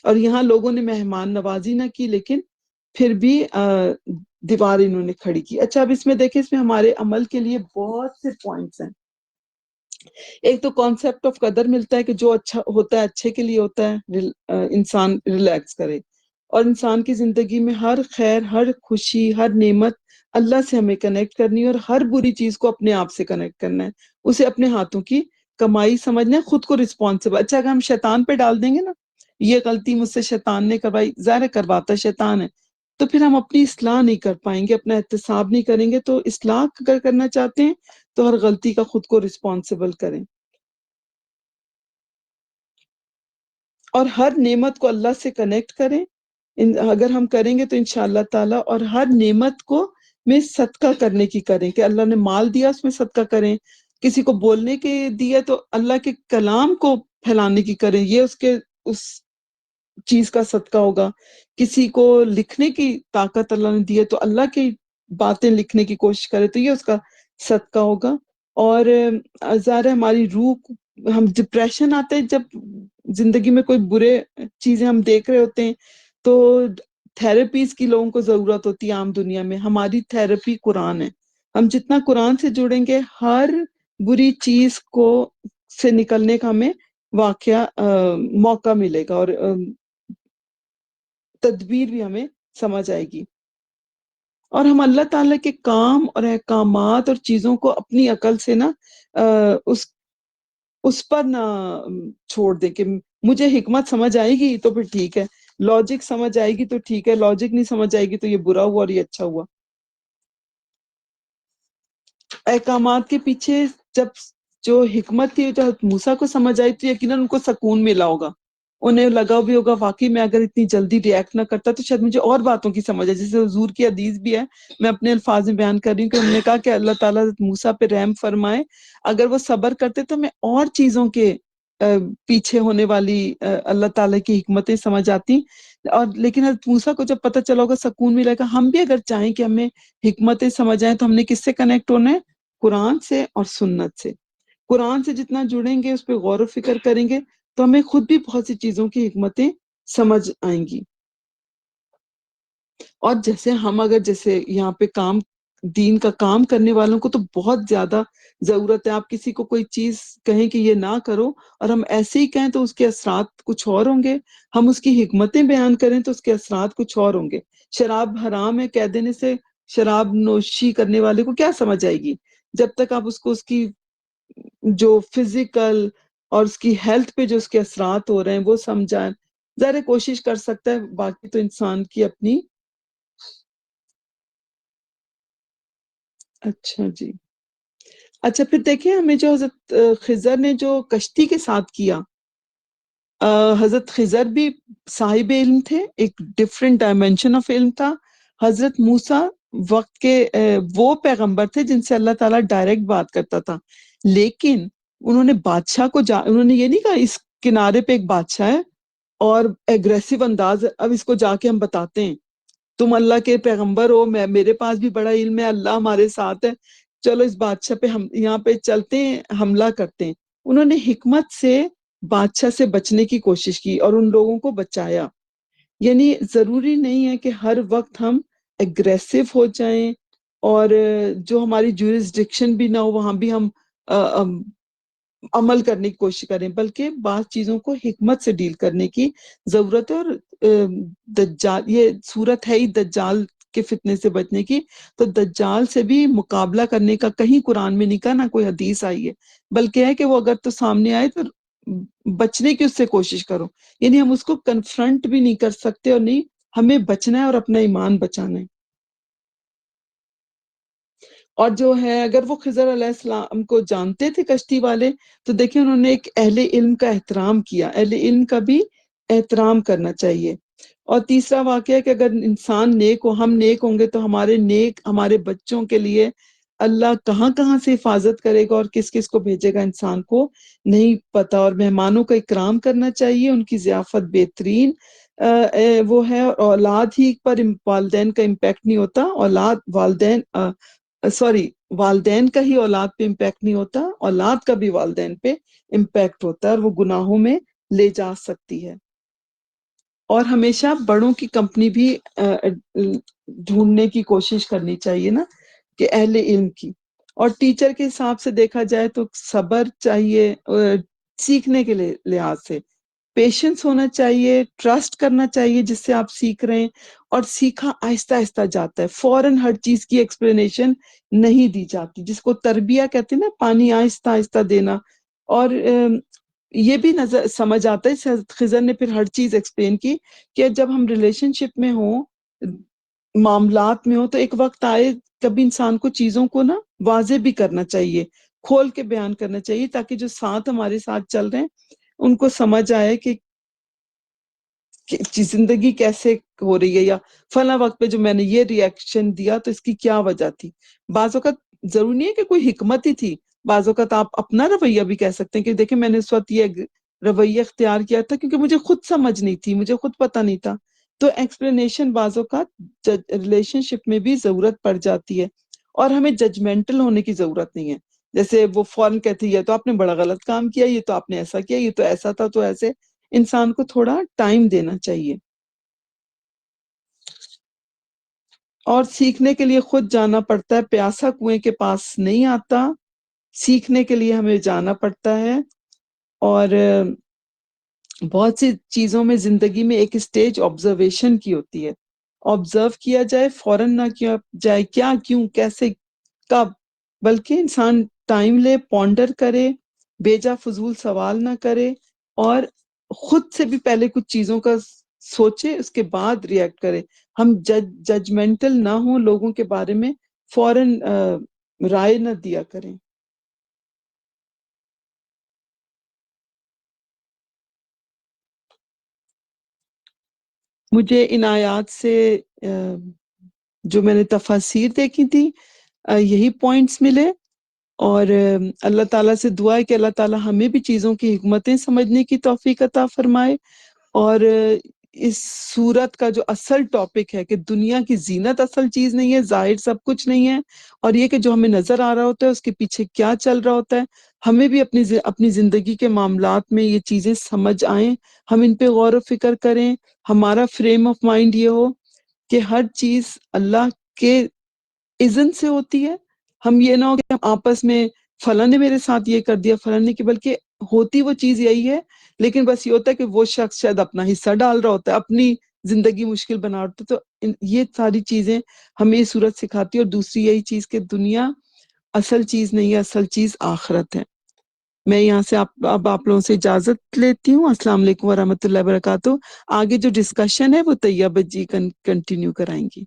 اور یہاں لوگوں نے مہمان نوازی نہ کی، لیکن پھر بھی دیوار انہوں نے کھڑی کی۔ اچھا، اب اس میں دیکھیں، اس میں ہمارے عمل کے لیے بہت سے پوائنٹس ہیں۔ ایک تو کانسیپٹ آف قدر ملتا ہے کہ جو اچھا ہوتا ہے اچھے کے لیے ہوتا ہے، انسان ریلیکس کرے، اور انسان کی زندگی میں ہر خیر، ہر خوشی، ہر نعمت اللہ سے ہمیں کنیکٹ کرنی ہے، اور ہر بری چیز کو اپنے آپ سے کنیکٹ کرنا ہے، اسے اپنے ہاتھوں کی کمائی سمجھنا ہے، خود کو رسپانسبل۔ اچھا، اگر ہم شیطان پہ ڈال دیں گے نا، یہ غلطی مجھ سے شیطان نے کروائی، ظاہر کرواتا شیطان ہے، تو پھر ہم اپنی اصلاح نہیں کر پائیں گے، اپنا احتساب نہیں کریں گے۔ تو اصلاح اگر کرنا چاہتے ہیں تو ہر غلطی کا خود کو رسپانسبل کریں، اور ہر نعمت کو اللہ سے کنیکٹ کریں۔ اگر ہم کریں گے تو انشاءاللہ تعالیٰ، اور ہر نعمت کو میں صدقہ کرنے کی کریں، کہ اللہ نے مال دیا اس میں صدقہ کریں، کسی کو بولنے کے دیا تو اللہ کے کلام کو پھیلانے کی کریں، یہ اس چیز کا صدقہ ہوگا۔ کسی کو لکھنے کی طاقت اللہ نے دی ہے تو اللہ کی باتیں لکھنے کی کوشش کرے، تو یہ اس کا صدقہ ہوگا۔ اور ظاہر ہے ہماری روح، ہم ڈپریشن آتے ہیں جب زندگی میں کوئی برے چیزیں ہم دیکھ رہے ہوتے ہیں، تو تھیراپیز کی لوگوں کو ضرورت ہوتی ہے عام دنیا میں۔ ہماری تھیراپی قرآن ہے، ہم جتنا قرآن سے جڑیں گے، ہر بری چیز کو سے نکلنے کا ہمیں موقع ملے گا، اور تدبیر بھی ہمیں سمجھ آئے گی، اور ہم اللہ تعالیٰ کے کام اور احکامات اور چیزوں کو اپنی عقل سے نا اس پر نہ چھوڑ دیں کہ مجھے حکمت سمجھ آئے گی تو پھر ٹھیک ہے، لاجک سمجھ آئے گی تو ٹھیک ہے، لاجک نہیں سمجھ آئے گی تو یہ برا ہوا اور یہ اچھا ہوا۔ احکامات کے پیچھے جب جو حکمت تھی جو موسیٰ کو سمجھ آئی تو یقیناً ان کو سکون ملا ہوگا، انہیں لگا بھی ہوگا واقعی میں اگر اتنی جلدی ریئیکٹ نہ کرتا تو شاید مجھے اور باتوں کی سمجھ آئے، جیسے حضور کی حدیث بھی ہے، میں اپنے الفاظ میں بیان کر رہی ہوں کہ انہوں نے کہا کہ اللہ تعالیٰ موسیٰ پہ رحم فرمائے، اگر وہ صبر کرتے تو میں اور چیزوں کے پیچھے ہونے والی اللہ تعالیٰ کی حکمتیں سمجھ آتی، اور لیکن حضرت موسیٰ کو جب پتہ چلا ہوگا سکون ملے گا۔ ہم بھی اگر چاہیں کہ ہمیں حکمتیں سمجھ آئیں تو ہم نے کس سے کنیکٹ ہونا ہے؟ قرآن سے اور سنت سے۔ قرآن سے جتنا جڑیں گے، اس پہ غور و فکر کریں گے تو ہمیں خود بھی بہت سی چیزوں کی حکمتیں سمجھ آئیں گی۔ اور جیسے ہم اگر جیسے یہاں پہ کام دین کا کام کرنے والوں کو تو بہت زیادہ ضرورت ہے، آپ کسی کو کوئی چیز کہیں کہ یہ نہ کرو اور ہم ایسے ہی کہیں تو اس کے اثرات کچھ اور ہوں گے، ہم اس کی حکمتیں بیان کریں تو اس کے اثرات کچھ اور ہوں گے۔ شراب حرام ہے کہہ دینے سے شراب نوشی کرنے والے کو کیا سمجھ آئے گی؟ جب تک آپ اس کو اس کی جو فزیکل اور اس کی ہیلتھ پہ جو اس کے اثرات ہو رہے ہیں وہ سمجھائیں، ظاہر کوشش کر سکتا ہے، باقی تو انسان کی اپنی۔ اچھا جی، اچھا پھر دیکھیں ہمیں جو حضرت خضر نے جو کشتی کے ساتھ کیا، حضرت خضر بھی صاحب علم تھے، ایک ڈفرینٹ ڈائمینشن آف علم تھا۔ حضرت موسیٰ وقت کے وہ پیغمبر تھے جن سے اللہ تعالیٰ ڈائریکٹ بات کرتا تھا، لیکن انہوں نے بادشاہ کو انہوں نے یہ نہیں کہا اس کنارے پہ ایک بادشاہ ہے اور ایگریسو انداز اب اس کو جا کے ہم بتاتے ہیں تم اللہ کے پیغمبر ہو، میرے پاس بھی بڑا علم ہے، اللہ ہمارے ساتھ ہے، چلو اس بادشاہ پہ ہم یہاں پہ چلتے ہیں، حملہ کرتے ہیں۔ انہوں نے حکمت سے بادشاہ سے بچنے کی کوشش کی اور ان لوگوں کو بچایا۔ یعنی ضروری نہیں ہے کہ ہر وقت ہم اگریسو ہو جائیں اور جو ہماری جورسڈکشن بھی نہ ہو وہاں بھی ہم عمل کرنے کی کوشش کریں، بلکہ بعض چیزوں کو حکمت سے ڈیل کرنے کی ضرورت ہے۔ اور دجال یہ صورت ہے ہی دجال کے فتنے سے بچنے کی، تو دجال سے بھی مقابلہ کرنے کا کہیں قرآن میں نہیں کہا، نہ کوئی حدیث آئی ہے، بلکہ ہے کہ وہ اگر تو سامنے آئے تو بچنے کی اس سے کوشش کرو، یعنی ہم اس کو کنفرنٹ بھی نہیں کر سکتے اور نہیں، ہمیں بچنا ہے اور اپنا ایمان بچانا ہے۔ اور جو ہے اگر وہ خضر علیہ السلام کو جانتے تھے کشتی والے تو دیکھیں انہوں نے ایک اہل علم کا احترام کیا، اہل علم کا بھی احترام کرنا چاہیے۔ اور تیسرا واقعہ ہے کہ اگر انسان نیک ہو، ہم نیک ہوں گے تو ہمارے نیک ہمارے بچوں کے لیے اللہ کہاں کہاں سے حفاظت کرے گا اور کس کس کو بھیجے گا انسان کو نہیں پتا۔ اور مہمانوں کا اکرام کرنا چاہیے، ان کی ضیافت بہترین وہ ہے، اور اولاد ہی پر والدین کا امپیکٹ نہیں ہوتا، اولاد والدین سوری والدین کا ہی اولاد پہ امپیکٹ نہیں ہوتا، اولاد کا بھی والدین پہ امپیکٹ ہوتا ہے اور وہ گناہوں میں لے جا سکتی ہے۔ اور ہمیشہ بڑوں کی کمپنی بھی ڈھونڈنے کی کوشش کرنی چاہیے نا، کہ اہل علم کی۔ اور ٹیچر کے حساب سے دیکھا جائے تو صبر چاہیے سیکھنے کے لحاظ سے، پیشنس ہونا چاہیے، ٹرسٹ کرنا چاہیے جس سے آپ سیکھ رہے ہیں، اور سیکھا آہستہ آہستہ جاتا ہے، فوراً ہر چیز کی ایکسپلینیشن نہیں دی جاتی، جس کو تربیہ کہتے ہیں نا، پانی آہستہ آہستہ دینا۔ اور یہ بھی نظر سمجھ آتا ہے، حضرت خضر نے پھر ہر چیز ایکسپلین کی کہ جب ہم ریلیشن شپ میں ہوں، معاملات میں ہوں، تو ایک وقت آئے کبھی انسان کو چیزوں کو نا واضح بھی کرنا چاہیے، کھول کے بیان کرنا چاہیے، تاکہ جو ساتھ ہمارے ساتھ چل رہے ہیں ان کو سمجھ آئے کہ زندگی کیسے ہو رہی ہے، یا فلاں وقت پہ جو میں نے یہ ری ایکشن دیا تو اس کی کیا وجہ تھی۔ بعض اوقات ضروری نہیں ہے کہ کوئی حکمت ہی تھی، بعض اوقات آپ اپنا رویہ بھی کہہ سکتے ہیں کہ دیکھیں میں نے اس وقت یہ رویہ اختیار کیا تھا کیونکہ مجھے خود سمجھ نہیں تھی، مجھے خود پتہ نہیں تھا۔ تو ایکسپلینیشن بعض اوقات ریلیشن شپ میں بھی ضرورت پڑ جاتی ہے، اور ہمیں ججمنٹل ہونے کی ضرورت نہیں ہے، جیسے وہ فوراً کہتی ہے تو آپ نے بڑا غلط کام کیا، یہ تو آپ نے ایسا کیا، یہ تو ایسا تھا، تو ایسے انسان کو تھوڑا ٹائم دینا چاہیے۔ اور سیکھنے کے لیے خود جانا پڑتا ہے، پیاسا کنویں کے پاس نہیں آتا، سیکھنے کے لیے ہمیں جانا پڑتا ہے۔ اور بہت سی چیزوں میں زندگی میں ایک سٹیج آبزرویشن کی ہوتی ہے، آبزرو کیا جائے، فوراً نہ کیا جائے، کیا کیوں کیسے کب، بلکہ انسان ٹائم لے، پونڈر کرے، بیجا فضول سوال نہ کرے، اور خود سے بھی پہلے کچھ چیزوں کا سوچے، اس کے بعد ریئیکٹ کرے۔ ہم ججمنٹل نہ ہوں لوگوں کے بارے میں، فوراً رائے نہ دیا کریں۔ مجھے ان آیات سے جو میں نے تفاسیر دیکھی تھی یہی پوائنٹس ملے، اور اللہ تعالیٰ سے دعا ہے کہ اللہ تعالیٰ ہمیں بھی چیزوں کی حکمتیں سمجھنے کی توفیق عطا فرمائے، اور اس صورت کا جو اصل ٹاپک ہے کہ دنیا کی زینت اصل چیز نہیں ہے، ظاہر سب کچھ نہیں ہے، اور یہ کہ جو ہمیں نظر آ رہا ہوتا ہے اس کے پیچھے کیا چل رہا ہوتا ہے، ہمیں بھی اپنی زندگی کے معاملات میں یہ چیزیں سمجھ آئیں، ہم ان پہ غور و فکر کریں، ہمارا فریم آف مائنڈ یہ ہو کہ ہر چیز اللہ کے اذن سے ہوتی ہے۔ ہم یہ نہ ہو کہ ہم آپس میں فلاں نے میرے ساتھ یہ کر دیا، فلاں نے، کہ بلکہ ہوتی وہ چیز یہی ہے، لیکن بس یہ ہوتا ہے کہ وہ شخص شاید اپنا حصہ ڈال رہا ہوتا ہے، اپنی زندگی مشکل بنا رہا ہوتا ہے۔ تو یہ ساری چیزیں ہمیں یہ صورت سکھاتی ہے، اور دوسری یہی چیز کہ دنیا اصل چیز نہیں ہے، اصل چیز آخرت ہے۔ میں یہاں سے اب آپ لوگوں سے اجازت لیتی ہوں۔ السلام علیکم ورحمۃ اللہ وبرکاتہ۔ آگے جو ڈسکشن ہے وہ طیبہ جی کنٹینیو کرائیں گی۔